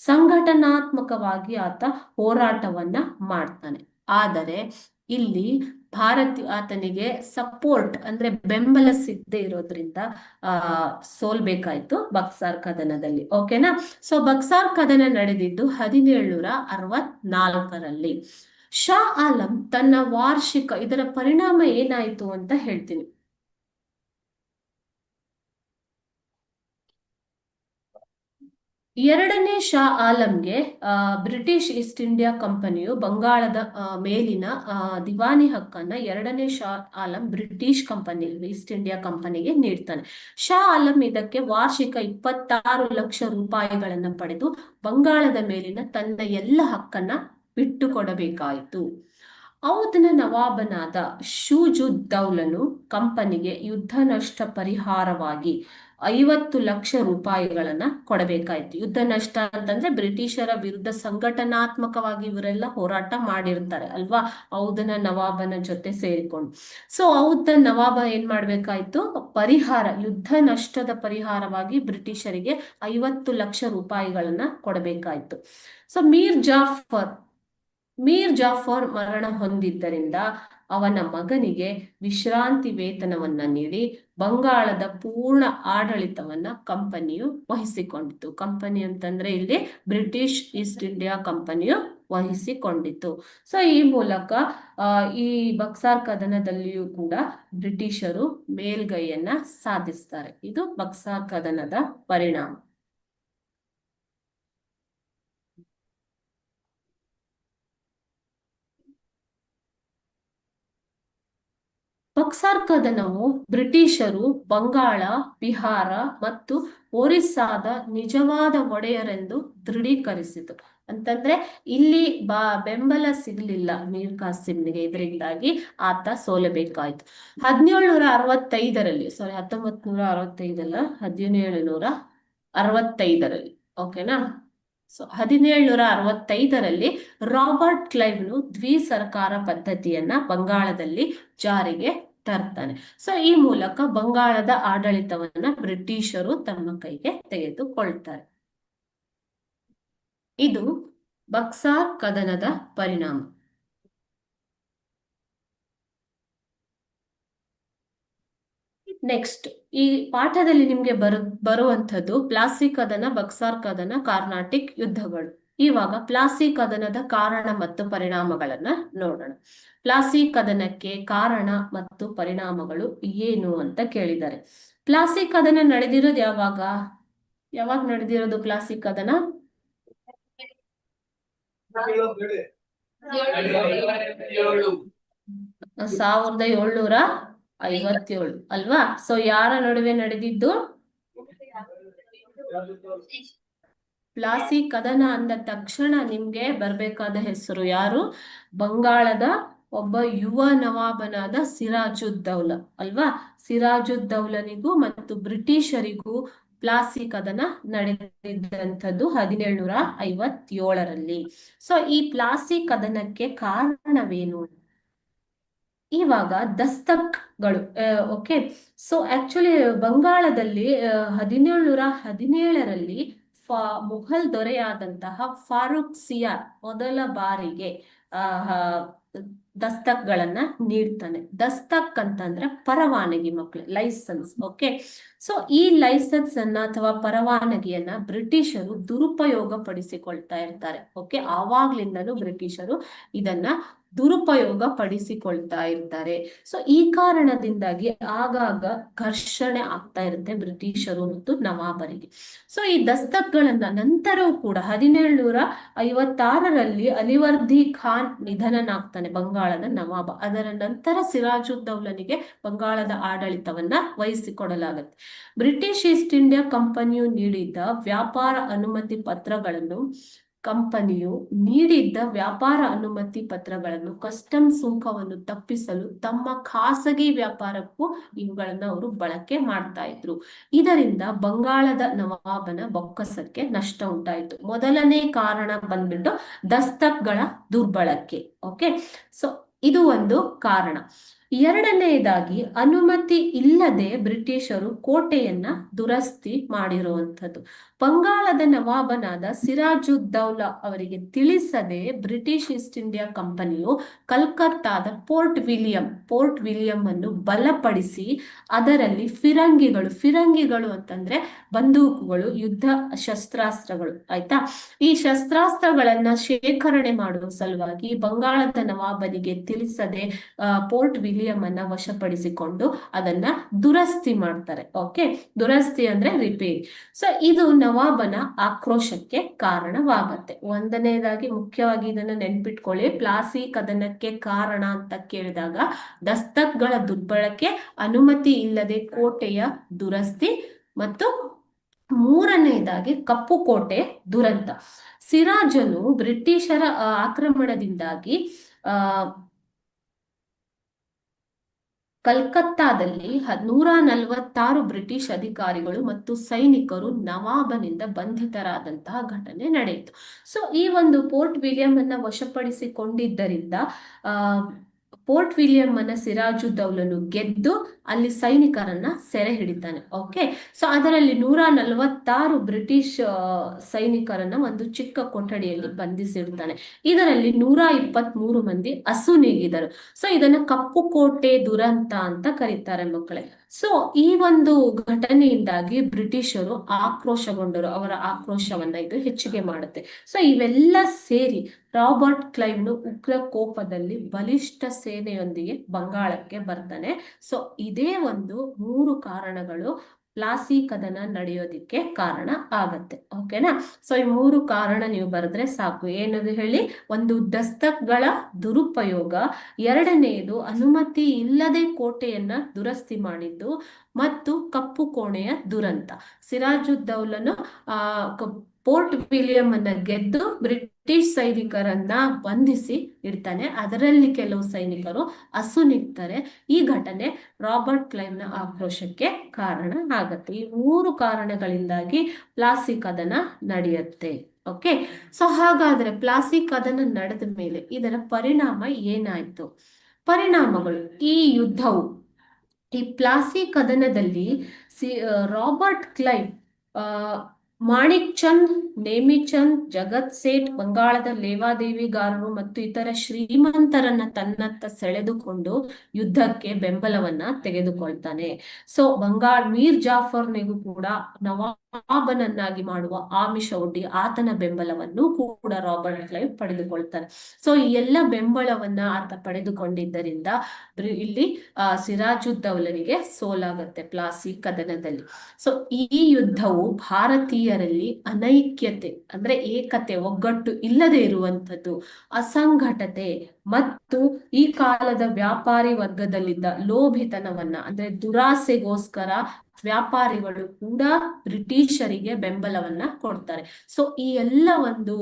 ಸಂಘಟನಾತ್ಮಕವಾಗಿ ಆತ ಹೋರಾಟವನ್ನ ಮಾಡ್ತಾನೆ. ಆದರೆ ಇಲ್ಲಿ ಆತನಿಗೆ ಸಪೋರ್ಟ್ ಅಂದ್ರೆ ಬೆಂಬಲ ಸಿಗದೆ ಇರೋದ್ರಿಂದ ಸೋಲ್ಬೇಕಾಯ್ತು ಬಕ್ಸಾರ್ ಕದನದಲ್ಲಿ. ಓಕೆನಾ? ಸೊ ಬಕ್ಸಾರ್ ಕದನ ನಡೆದಿದ್ದು 1764ರಲ್ಲಿ. ಶಾ ಆಲಂ ತನ್ನ ಇದರ ಪರಿಣಾಮ ಏನಾಯ್ತು ಅಂತ ಹೇಳ್ತೀನಿ. ಎರಡನೇ ಶಾ ಆಲಂಗೆ ಬ್ರಿಟಿಷ್ ಈಸ್ಟ್ ಇಂಡಿಯಾ ಕಂಪನಿಯು ಬಂಗಾಳದ ಮೇಲಿನ ದಿವಾನಿ ಹಕ್ಕನ್ನ ಎರಡನೇ Shah Alam British company, East India ಕಂಪನಿಗೆ ನೀಡ್ತಾನೆ. ಶಾ ಆಲಂ ಇದಕ್ಕೆ ವಾರ್ಷಿಕ 26 ಲಕ್ಷ ರೂಪಾಯಿಗಳನ್ನ ಪಡೆದು ಬಂಗಾಳದ ಮೇಲಿನ ತನ್ನ ಎಲ್ಲ ಹಕ್ಕನ್ನ ಬಿಟ್ಟು ಕೊಡಬೇಕಾಯಿತು. ಔಧನ ನವಾಬನಾದ ಶುಜುದ್ದೌಲನು ಕಂಪನಿಗೆ ಯುದ್ಧ ನಷ್ಟ ಪರಿಹಾರವಾಗಿ 50 ಲಕ್ಷ ರೂಪಾಯಿಗಳನ್ನ ಕೊಡಬೇಕಾಯ್ತು. ಯುದ್ಧ ನಷ್ಟ ಅಂತಂದ್ರೆ ಬ್ರಿಟಿಷರ ವಿರುದ್ಧ ಸಂಘಟನಾತ್ಮಕವಾಗಿ ಇವರೆಲ್ಲ ಹೋರಾಟ ಮಾಡಿರ್ತಾರೆ ಅಲ್ವಾ, ಔಧನ ನವಾಬನ ಜೊತೆ ಸೇರಿಕೊಂಡು. ಸೊ ಔಧನ ನವಾಬ ಏನ್ ಮಾಡ್ಬೇಕಾಯ್ತು? ಯುದ್ಧ ನಷ್ಟದ ಪರಿಹಾರವಾಗಿ ಬ್ರಿಟಿಷರಿಗೆ 50 ಲಕ್ಷ ರೂಪಾಯಿಗಳನ್ನ ಕೊಡಬೇಕಾಯ್ತು. ಸೊ ಮೀರ್ ಜಾಫರ್ ಮರಣ ಹೊಂದಿದ್ದರಿಂದ ಅವನ ಮಗನಿಗೆ ವಿಶ್ರಾಂತಿ ವೇತನವನ್ನ ನೀಡಿ ಬಂಗಾಳದ ಪೂರ್ಣ ಆಡಳಿತವನ್ನ ಕಂಪನಿಯು ವಹಿಸಿಕೊಂಡಿತು. ಕಂಪನಿ ಅಂತಂದ್ರೆ ಇಲ್ಲಿ ಬ್ರಿಟಿಷ್ ಈಸ್ಟ್ ಇಂಡಿಯಾ ಕಂಪನಿಯು ವಹಿಸಿಕೊಂಡಿತು. ಸೊ ಈ ಮೂಲಕ ಈ ಬಕ್ಸಾರ್ ಕದನದಲ್ಲಿಯೂ ಕೂಡ ಬ್ರಿಟಿಷರು ಮೇಲ್ಗೈಯನ್ನ ಸಾಧಿಸ್ತಾರೆ. ಇದು ಬಕ್ಸಾರ್ ಕದನದ ಪರಿಣಾಮ. ಬಕ್ಸಾರ್ ಕದನವು ಬ್ರಿಟಿಷರು ಬಂಗಾಳ, ಬಿಹಾರ ಮತ್ತು ಒರಿಸ್ಸಾದ ನಿಜವಾದ ಒಡೆಯರೆಂದು ದೃಢೀಕರಿಸಿತು. ಅಂತಂದ್ರೆ ಇಲ್ಲಿ ಬೆಂಬಲ ಸಿಗ್ಲಿಲ್ಲ ಮೀರ್ ಕಾಸಿಂಗೆ, ಇದರಿಂದಾಗಿ ಆತ ಸೋಲಬೇಕಾಯ್ತು. 1765ರಲ್ಲಿ, ಸಾರಿ 1965 ಅಲ್ಲ, 1765ರಲ್ಲಿ, ಓಕೆನಾ. ಸೊ 1765ರಲ್ಲಿ ರಾಬರ್ಟ್ ಕ್ಲೈವ್ನು ದ್ವಿಸರ್ಕಾರ ಪದ್ಧತಿಯನ್ನ ಬಂಗಾಳದಲ್ಲಿ ಜಾರಿಗೆ ತರ್ತಾನೆ. ಸೊ ಈ ಮೂಲಕ ಬಂಗಾಳದ ಆಡಳಿತವನ್ನ ಬ್ರಿಟಿಷರು ತಮ್ಮ ಕೈಗೆ ತೆಗೆದುಕೊಳ್ತಾರೆ. ಇದು ಬಕ್ಸಾರ್ ಕದನದ ಪರಿಣಾಮ. ನೆಕ್ಸ್ಟ್ ಈ ಪಾಠದಲ್ಲಿ ನಿಮ್ಗೆ ಬರುವಂಥದ್ದು ಪ್ಲಾಸಿ ಕದನ, ಬಕ್ಸಾರ್ ಕದನ, ಕಾರ್ನಾಟಿಕ್ ಯುದ್ಧಗಳು. ಇವಾಗ ಪ್ಲಾಸಿ ಕದನದ ಕಾರಣ ಮತ್ತು ಪರಿಣಾಮಗಳನ್ನ ನೋಡೋಣ. ಪ್ಲಾಸಿ ಕದನಕ್ಕೆ ಕಾರಣ ಮತ್ತು ಪರಿಣಾಮಗಳು ಏನು ಅಂತ ಕೇಳಿದ್ದಾರೆ. ಪ್ಲಾಸಿ ಕದನ ನಡೆದಿರೋದು ಯಾವಾಗ ನಡೆದಿರೋದು ಪ್ಲಾಸಿ ಕದನ? 1757 ಅಲ್ವಾ? ಸೊ ಯಾರ ನಡುವೆ ನಡೆದಿದ್ದು? ಪ್ಲಾಸಿ ಕದನ ಅಂದ ತಕ್ಷಣ ನಿಮ್ಗೆ ಬರ್ಬೇಕಾದ ಹೆಸರು ಯಾರು? ಬಂಗಾಳದ ಒಬ್ಬ ಯುವ ನವಾಬನಾದ ಸಿರಾಜುದ್ದೌಲಾ ಅಲ್ವಾ? ಸಿರಾಜುದ್ದೌಲನಿಗೂ ಮತ್ತು ಬ್ರಿಟಿಷರಿಗೂ ಪ್ಲಾಸಿ ಕದನ ನಡೆದಿದ್ದಂಥದ್ದು 1757ರಲ್ಲಿ. ಸೊ ಈ ಪ್ಲಾಸಿ ಕದನಕ್ಕೆ ಕಾರಣವೇನು? ಇವಾಗ ದಸ್ತಕ್ಗಳು, ಓಕೆ. ಸೊ ಆಕ್ಚುಲಿ ಬಂಗಾಳದಲ್ಲಿ 1717ರಲ್ಲಿ ಮುಘಲ್ ದೊರೆಯಾದಂತಹ ಫಾರೂಕ್ ಸಿಯಾರ್ ಮೊದಲ ಬಾರಿಗೆ ದಸ್ತಕ್ಗಳನ್ನ ನೀಡ್ತಾನೆ. ದಸ್ತಕ್ ಅಂತಂದ್ರೆ ಪರವಾನಗಿ ಮಕ್ಕಳು, ಲೈಸೆನ್ಸ್, ಓಕೆ. ಸೊ ಈ ಲೈಸೆನ್ಸ್ ಅನ್ನ ಅಥವಾ ಪರವಾನಗಿಯನ್ನ ಬ್ರಿಟಿಷರು ದುರುಪಯೋಗ ಪಡಿಸಿಕೊಳ್ತಾ ಇರ್ತಾರೆ, ಓಕೆ. ಆವಾಗ್ಲಿಂದಲೂ ಬ್ರಿಟಿಷರು ಇದನ್ನ ದುರುಪಯೋಗ ಪಡಿಸಿಕೊಳ್ತಾ ಇರ್ತಾರೆ. ಸೊ ಈ ಕಾರಣದಿಂದಾಗಿ ಆಗಾಗ ಘರ್ಷಣೆ ಆಗ್ತಾ ಇರುತ್ತೆ ಬ್ರಿಟಿಷರು ಮತ್ತು ನವಾಬರಿಗೆ. ಸೊ ಈ ದಸ್ತಕ್ಗಳನ್ನ ನಂತರವೂ ಕೂಡ 1756ರಲ್ಲಿ ಅಲಿವರ್ದಿ ಖಾನ್ ನಿಧನನಾಗ್ತಾನೆ, ಬಂಗಾಳದ ನವಾಬ. ಅದರ ನಂತರ ಸಿರಾಜುದ್ದೌಲನಿಗೆ ಬಂಗಾಳದ ಆಡಳಿತವನ್ನ ವಹಿಸಿಕೊಡಲಾಗುತ್ತೆ. ಬ್ರಿಟಿಷ್ ಈಸ್ಟ್ ಇಂಡಿಯಾ ಕಂಪನಿಯು ನೀಡಿದ್ದ ವ್ಯಾಪಾರ ಅನುಮತಿ ಪತ್ರಗಳನ್ನು ಕಸ್ಟಮ್ ಸುಂಕವನ್ನು ತಪ್ಪಿಸಲು ತಮ್ಮ ಖಾಸಗಿ ವ್ಯಾಪಾರಕ್ಕೂ ಇವುಗಳನ್ನ ಅವರು ಬಳಕೆ ಮಾಡ್ತಾ ಇದ್ರು. ಇದರಿಂದ ಬಂಗಾಳದ ನವಾಬನ ಬೊಕ್ಕಸಕ್ಕೆ ನಷ್ಟ ಉಂಟಾಯಿತು. ಮೊದಲನೇ ಕಾರಣ ಬಂದ್ಬಿಟ್ಟು ದಸ್ತಕ್ಗಳ ದುರ್ಬಳಕೆ, ಓಕೆ. ಸೊ ಇದು ಒಂದು ಕಾರಣ. ಎರಡನೆಯದಾಗಿ ಅನುಮತಿ ಇಲ್ಲದೆ ಬ್ರಿಟಿಷರು ಕೋಟೆಯನ್ನ ದುರಸ್ತಿ ಮಾಡಿರುವಂಥದ್ದು. ಬಂಗಾಳದ ನವಾಬನಾದ ಸಿರಾಜುದ್ದೌಲಾ ಅವರಿಗೆ ತಿಳಿಸದೆ ಬ್ರಿಟಿಷ್ ಈಸ್ಟ್ ಇಂಡಿಯಾ ಕಂಪನಿಯು ಕಲ್ಕತ್ತಾದ ಫೋರ್ಟ್ ವಿಲಿಯಂ ಅನ್ನು ಬಲಪಡಿಸಿ ಅದರಲ್ಲಿ ಫಿರಂಗಿಗಳು ಅಂತಂದ್ರೆ ಬಂದೂಕುಗಳು, ಯುದ್ಧ ಶಸ್ತ್ರಾಸ್ತ್ರಗಳು, ಆಯ್ತಾ. ಈ ಶಸ್ತ್ರಾಸ್ತ್ರಗಳನ್ನ ಶೇಖರಣೆ ಮಾಡುವ ಸಲುವಾಗಿ ಬಂಗಾಳದ ನವಾಬನಿಗೆ ತಿಳಿಸದೆ ಫೋರ್ಟ್ ವಿಲಿಯಂ ಅನ್ನ ವಶಪಡಿಸಿಕೊಂಡು ಅದನ್ನ ದುರಸ್ತಿ ಮಾಡ್ತಾರೆ, ಓಕೆ. ದುರಸ್ತಿ ಅಂದ್ರೆ ರಿಪೇರಿ. ಸೊ ಇದು ನವಾಬನ ಆಕ್ರೋಶಕ್ಕೆ ಕಾರಣವಾಗತ್ತೆ. ಒಂದನೇದಾಗಿ ಮುಖ್ಯವಾಗಿ ಇದನ್ನ ನೆನ್ಪಿಟ್ಕೊಳ್ಳಿ. ಪ್ಲಾಸಿ ಕದನಕ್ಕೆ ಕಾರಣ ಅಂತ ಕೇಳಿದಾಗ ದಸ್ತಕ್ಗಳ ದುರ್ಬಳಕೆ, ಅನುಮತಿ ಇಲ್ಲದೆ ಕೋಟೆಯ ದುರಸ್ತಿ, ಮತ್ತು ಮೂರನೆಯದಾಗಿ ಕಪ್ಪು ಕೋಟೆ ದುರಂತ. ಸಿರಾಜನು ಬ್ರಿಟಿಷರ ಆಕ್ರಮಣದಿಂದಾಗಿ ಕಲ್ಕತ್ತಾದಲ್ಲಿ 146 ಬ್ರಿಟಿಷ್ ಅಧಿಕಾರಿಗಳು ಮತ್ತು ಸೈನಿಕರು ನವಾಬನಿಂದ ಬಂಧಿತರಾದಂತಹ ಘಟನೆ ನಡೆಯಿತು. ಸೊ ಈ ಒಂದು ಫೋರ್ಟ್ ವಿಲಿಯಂ ಅನ್ನ ವಶಪಡಿಸಿಕೊಂಡಿದ್ದರಿಂದ ಫೋರ್ಟ್ ವಿಲಿಯಂ ಅನ್ನ ಸಿರಾಜುದ್ದೌಲನು ಗೆದ್ದು ಅಲ್ಲಿ ಸೈನಿಕರನ್ನ ಸೆರೆ ಹಿಡಿತಾನೆ, ಓಕೆ. ಸೊ ಅದರಲ್ಲಿ 146 ಬ್ರಿಟಿಷ್ ಸೈನಿಕರನ್ನ ಒಂದು ಚಿಕ್ಕ ಕೊಠಡಿಯಲ್ಲಿ ಬಂಧಿಸಿಡ್ತಾನೆ. ಇದರಲ್ಲಿ 123 ಮಂದಿ ಅಸುನೀಗಿದರು. ಸೊ ಇದನ್ನ ಕಪ್ಪು ಕೋಟೆ ದುರಂತ ಅಂತ ಕರೀತಾರೆ ಮಕ್ಕಳೇ. ಸೊ ಈ ಒಂದು ಘಟನೆಯಿಂದಾಗಿ ಬ್ರಿಟಿಷರು ಆಕ್ರೋಶಗೊಂಡರು. ಅವರ ಆಕ್ರೋಶವನ್ನ ಇದು ಹೆಚ್ಚಿಗೆ ಮಾಡುತ್ತೆ. ಸೊ ಇವೆಲ್ಲ ಸೇರಿ ರಾಬರ್ಟ್ ಕ್ಲೈವ್ನು ಉಗ್ರ ಕೋಪದಲ್ಲಿ ಬಲಿಷ್ಠ ಸೇನೆಯೊಂದಿಗೆ ಬಂಗಾಳಕ್ಕೆ ಬರ್ತಾನೆ. ಸೊ ಇದೇ ಒಂದು 3 ಕಾರಣಗಳು ಪ್ಲಾಸಿ ಕದನ ನಡೆಯೋದಿಕ್ಕೆ ಕಾರಣ ಆಗತ್ತೆ, ಓಕೆನಾ. ಸೊ ಈ 3 ಕಾರಣ ನೀವು ಬರೆದ್ರೆ ಸಾಕು. ಏನದು ಹೇಳಿ? ಒಂದು ದಸ್ತಕ್ಗಳ ದುರುಪಯೋಗ, ಎರಡನೆಯದು ಅನುಮತಿ ಇಲ್ಲದೆ ಕೋಟೆಯನ್ನ ದುರಸ್ತಿ ಮಾಡಿದ್ದು, ಮತ್ತು ಕಪ್ಪು ಕೋಣೆಯ ದುರಂತ. ಸಿರಾಜುದ್ದೌಲನು ಪೋರ್ಟ್ ವಿಲಿಯಂ ಅನ್ನ ಗೆದ್ದು ಬ್ರಿಟಿಷ್ ಸೈನಿಕರನ್ನ ಬಂಧಿಸಿ ಇಡ್ತಾನೆ. ಅದರಲ್ಲಿ ಕೆಲವು ಸೈನಿಕರು ಅಸುನೀಗ್ತಾರೆ. ಈ ಘಟನೆ ರಾಬರ್ಟ್ ಕ್ಲೈವ್ನ ಆಕ್ರೋಶಕ್ಕೆ ಕಾರಣ ಆಗತ್ತೆ. ಈ 3 ಕಾರಣಗಳಿಂದಾಗಿ ಪ್ಲಾಸಿ ಕದನ ನಡೆಯುತ್ತೆ. ಓಕೆ, ಸೊ ಹಾಗಾದ್ರೆ ಪ್ಲಾಸಿ ಕದನ ನಡೆದ ಮೇಲೆ ಇದರ ಪರಿಣಾಮ ಏನಾಯ್ತು? ಪರಿಣಾಮಗಳು, ಈ ಯುದ್ಧವು, ಈ ಪ್ಲಾಸಿ ಕದನದಲ್ಲಿ ರಾಬರ್ಟ್ ಕ್ಲೈವ್ ಮಾಣಿಕ್ ಚಂದ್, ನೇಮಿಚಂದ್, ಜಗತ್ ಸೇಠ್, ಬಂಗಾಳದ ಲೇವಾದೇವಿಗಾರರು ಮತ್ತು ಇತರ ಶ್ರೀಮಂತರನ್ನ ತನ್ನತ್ತ ಸೆಳೆದುಕೊಂಡು ಯುದ್ಧಕ್ಕೆ ಬೆಂಬಲವನ್ನ ತೆಗೆದುಕೊಳ್ತಾನೆ. ಸೊ ಮೀರ್ ಜಾಫರ್ನಿಗೂ ಕೂಡ ನವಾಬನನ್ನಾಗಿ ಮಾಡುವ ಆಮಿಷ ಒಡ್ಡಿ ಆತನ ಬೆಂಬಲವನ್ನು ಕೂಡ ರಾಬರ್ಟ್ ಕ್ಲೈವ್ ಪಡೆದುಕೊಳ್ತಾನೆ. ಸೊ ಈ ಎಲ್ಲ ಬೆಂಬಲವನ್ನ ಆತ ಪಡೆದುಕೊಂಡಿದ್ದರಿಂದ ಇಲ್ಲಿ ಸಿರಾಜುದ್ದೌಲನಿಗೆ ಸೋಲಾಗತ್ತೆ ಪ್ಲಾಸಿ ಕದನದಲ್ಲಿ. ಸೊ ಈ ಯುದ್ಧವು ಭಾರತೀಯರಲ್ಲಿ ಅನೈಕ್ಯತೆ ಅಂದ್ರೆ ಏಕತೆ, ಒಗ್ಗಟ್ಟು ಇಲ್ಲದೆ ಇರುವಂಥದ್ದು, ಅಸಂಘಟತೆ ಮತ್ತು ಈ ಕಾಲದ ವ್ಯಾಪಾರಿ ವರ್ಗದಲ್ಲಿದ್ದ ಲೋಭಿತನವನ್ನ ಅಂದ್ರೆ ದುರಾಸೆಗೋಸ್ಕರ ವ್ಯಾಪಾರಿಗಳು ಕೂಡ ಬ್ರಿಟಿಷರಿಗೆ ಬೆಂಬಲವನ್ನ ಕೊಡ್ತಾರೆ. ಸೊ ಈ ಎಲ್ಲ ಒಂದು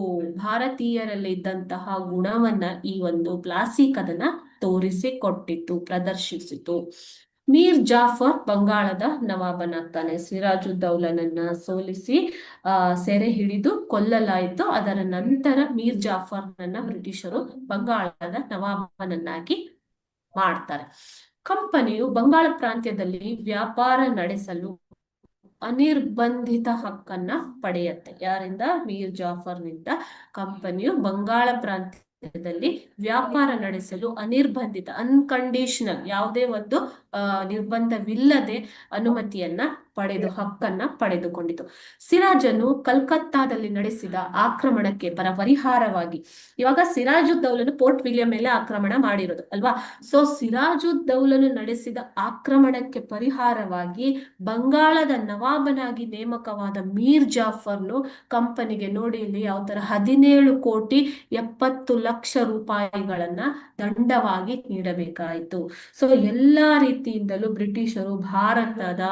ಭಾರತೀಯರಲ್ಲಿ ಇದ್ದಂತಹ ಗುಣವನ್ನ ಈ ಒಂದು ಪ್ಲಾಸಿ ಕದನ ತೋರಿಸಿಕೊಟ್ಟಿತ್ತು, ಪ್ರದರ್ಶಿಸಿತು. ಮೀರ್ ಜಾಫರ್ ಬಂಗಾಳದ ನವಾಬನಾಗ್ತಾನೆ. ಸಿರಾಜುದ್ದೌಲನನ್ನ ಸೋಲಿಸಿ ಸೆರೆ ಹಿಡಿದು ಕೊಲ್ಲಲಾಯಿತು. ಅದರ ನಂತರ ಮೀರ್ ಜಾಫರ್ನನ್ನ ಬ್ರಿಟಿಷರು ಬಂಗಾಳದ ನವಾಬನನ್ನಾಗಿ ಮಾಡ್ತಾರೆ. ಕಂಪನಿಯು ಬಂಗಾಳ ಪ್ರಾಂತ್ಯದಲ್ಲಿ ವ್ಯಾಪಾರ ನಡೆಸಲು ಅನಿರ್ಬಂಧಿತ ಹಕ್ಕನ್ನ ಪಡೆಯುತ್ತೆ. ಯಾರಿಂದ? ಮೀರ್ ಜಾಫರ್ನಿಂದ ಕಂಪನಿಯು ಬಂಗಾಳ ಪ್ರಾಂತ್ಯದಲ್ಲಿ ವ್ಯಾಪಾರ ನಡೆಸಲು ಅನಿರ್ಬಂಧಿತ, ಅನ್ಕಂಡೀಷನಲ್, ಯಾವುದೇ ಒಂದು ನಿರ್ಬಂಧವಿಲ್ಲದೆ ಅನುಮತಿಯನ್ನ ಹಕ್ಕನ್ನ ಪಡೆದುಕೊಂಡಿತು. ಸಿರಾಜನು ಕಲ್ಕತ್ತಾದಲ್ಲಿ ನಡೆಸಿದ ಆಕ್ರಮಣಕ್ಕೆ ಪರಿಹಾರವಾಗಿ, ಇವಾಗ ಸಿರಾಜುದ್ದೌಲನು ಪೋರ್ಟ್ ವಿಲಿಯಂ ಮೇಲೆ ಆಕ್ರಮಣ ಮಾಡಿರೋದು ಅಲ್ವಾ? ಸೊ ಸಿರಾಜುದ್ದೌಲನು ನಡೆಸಿದ ಆಕ್ರಮಣಕ್ಕೆ ಪರಿಹಾರವಾಗಿ ಬಂಗಾಳದ ನವಾಬನಾಗಿ ನೇಮಕವಾದ ಮೀರ್ ಜಾಫರ್ನು ಕಂಪನಿಗೆ, ನೋಡಿ ಇಲ್ಲಿ ಯಾವ ತರ, 17,70,00,000 ರೂಪಾಯಿಗಳನ್ನ ದಂಡವಾಗಿ ನೀಡಬೇಕಾಯಿತು. ಸೊ ಎಲ್ಲಾ ರೀತಿಯಿಂದಲೂ ಬ್ರಿಟಿಷರು ಭಾರತದ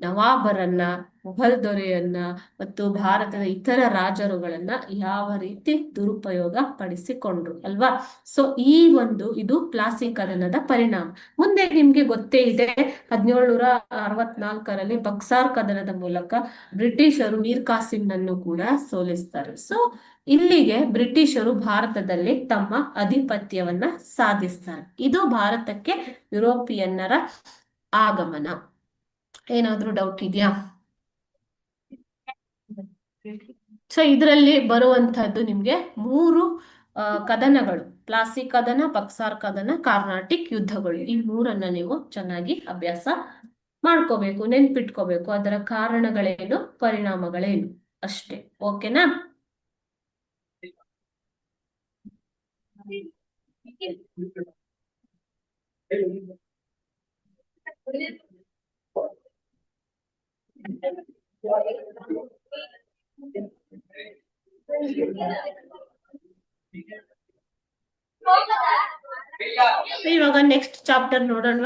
ನವಾಬರನ್ನ, ಮುಘಲ್ ದೊರೆಯನ್ನ ಮತ್ತು ಭಾರತದ ಇತರ ರಾಜರುಗಳನ್ನ ಯಾವ ರೀತಿ ದುರುಪಯೋಗ ಪಡಿಸಿಕೊಂಡ್ರು ಅಲ್ವಾ? ಸೊ ಇದು ಪ್ಲಾಸಿ ಕದನದ ಪರಿಣಾಮ. ಮುಂದೆ ನಿಮ್ಗೆ ಗೊತ್ತೇ ಇದೆ, 1764ರಲ್ಲಿ ಬಕ್ಸಾರ್ ಕದನದ ಮೂಲಕ ಬ್ರಿಟಿಷರು ಮೀರ್ ಕಾಸಿಂನನ್ನು ಕೂಡ ಸೋಲಿಸ್ತಾರೆ. ಸೊ ಇಲ್ಲಿಗೆ ಬ್ರಿಟಿಷರು ಭಾರತದಲ್ಲಿ ತಮ್ಮ ಅಧಿಪತ್ಯವನ್ನ ಸಾಧಿಸ್ತಾರೆ. ಇದು ಭಾರತಕ್ಕೆ ಯುರೋಪಿಯನ್ನರ ಆಗಮನ. ಏನಾದ್ರೂ ಡೌಟ್ ಇದೆಯಾ? ಸೊ ಇದರಲ್ಲಿ ಬರುವಂತಹದ್ದು ನಿಮ್ಗೆ 3 ಕದನಗಳು: ಪ್ಲಾಸಿ ಕದನ, ಬಕ್ಸಾರ್ ಕದನ, ಕಾರ್ನಾಟಿಕ್ ಯುದ್ಧಗಳು. ಈ 3ಅನ್ನ ನೀವು ಚೆನ್ನಾಗಿ ಅಭ್ಯಾಸ ಮಾಡ್ಕೋಬೇಕು, ನೆನ್ಪಿಟ್ಕೋಬೇಕು. ಅದರ ಕಾರಣಗಳೇನು, ಪರಿಣಾಮಗಳೇನು, ಅಷ್ಟೇ. ಓಕೆನಾ? ಇವಾಗ ನೆಕ್ಸ್ಟ್ ಚಾಪ್ಟರ್ ನೋಡೋಣ.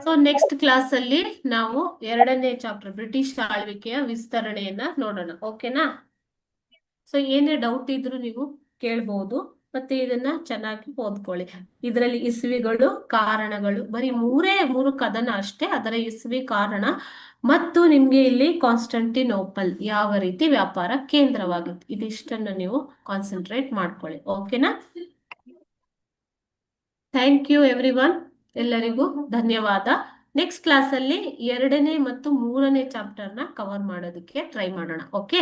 ಸೊ ನೆಕ್ಸ್ಟ್ ಕ್ಲಾಸ್ ಅಲ್ಲಿ ನಾವು 2ನೇ ಚಾಪ್ಟರ್ ಬ್ರಿಟಿಷ್ ಆಳ್ವಿಕೆಯ ವಿಸ್ತರಣೆಯನ್ನ ನೋಡೋಣ. ಓಕೆನಾ? ಸೊ ಏನೇ ಡೌಟ್ ಇದ್ರು ನೀವು ಕೇಳ್ಬಹುದು, ಮತ್ತೆ ಇದನ್ನ ಚೆನ್ನಾಗಿ ಓದ್ಕೊಳ್ಳಿ. ಇದರಲ್ಲಿ ಇಸ್ವಿಗಳು, ಕಾರಣಗಳು, ಬರೀ 3 ಕದನ ಅಷ್ಟೇ. ಅದರ ಇಸ್ವಿ, ಕಾರಣ ಮತ್ತು ನಿಮ್ಗೆ ಇಲ್ಲಿ ಕಾನ್ಸ್ಟಂಟಿನೋಪಲ್ ಯಾವ ರೀತಿ ವ್ಯಾಪಾರ ಕೇಂದ್ರವಾಗಿತ್ತು, ಇದಿಷ್ಟನ್ನು ನೀವು ಕಾನ್ಸಂಟ್ರೇಟ್ ಮಾಡ್ಕೊಳ್ಳಿ. ಓಕೆನಾ? Thank you everyone. ಎಲ್ಲರಿಗೂ ಧನ್ಯವಾದ. ನೆಕ್ಸ್ಟ್ ಕ್ಲಾಸಲ್ಲಿ 2ನೇ ಮತ್ತು 3ನೇ ಚಾಪ್ಟರ್ನ ಕವರ್ ಮಾಡೋದಕ್ಕೆ ಟ್ರೈ ಮಾಡೋಣ. ಓಕೆ.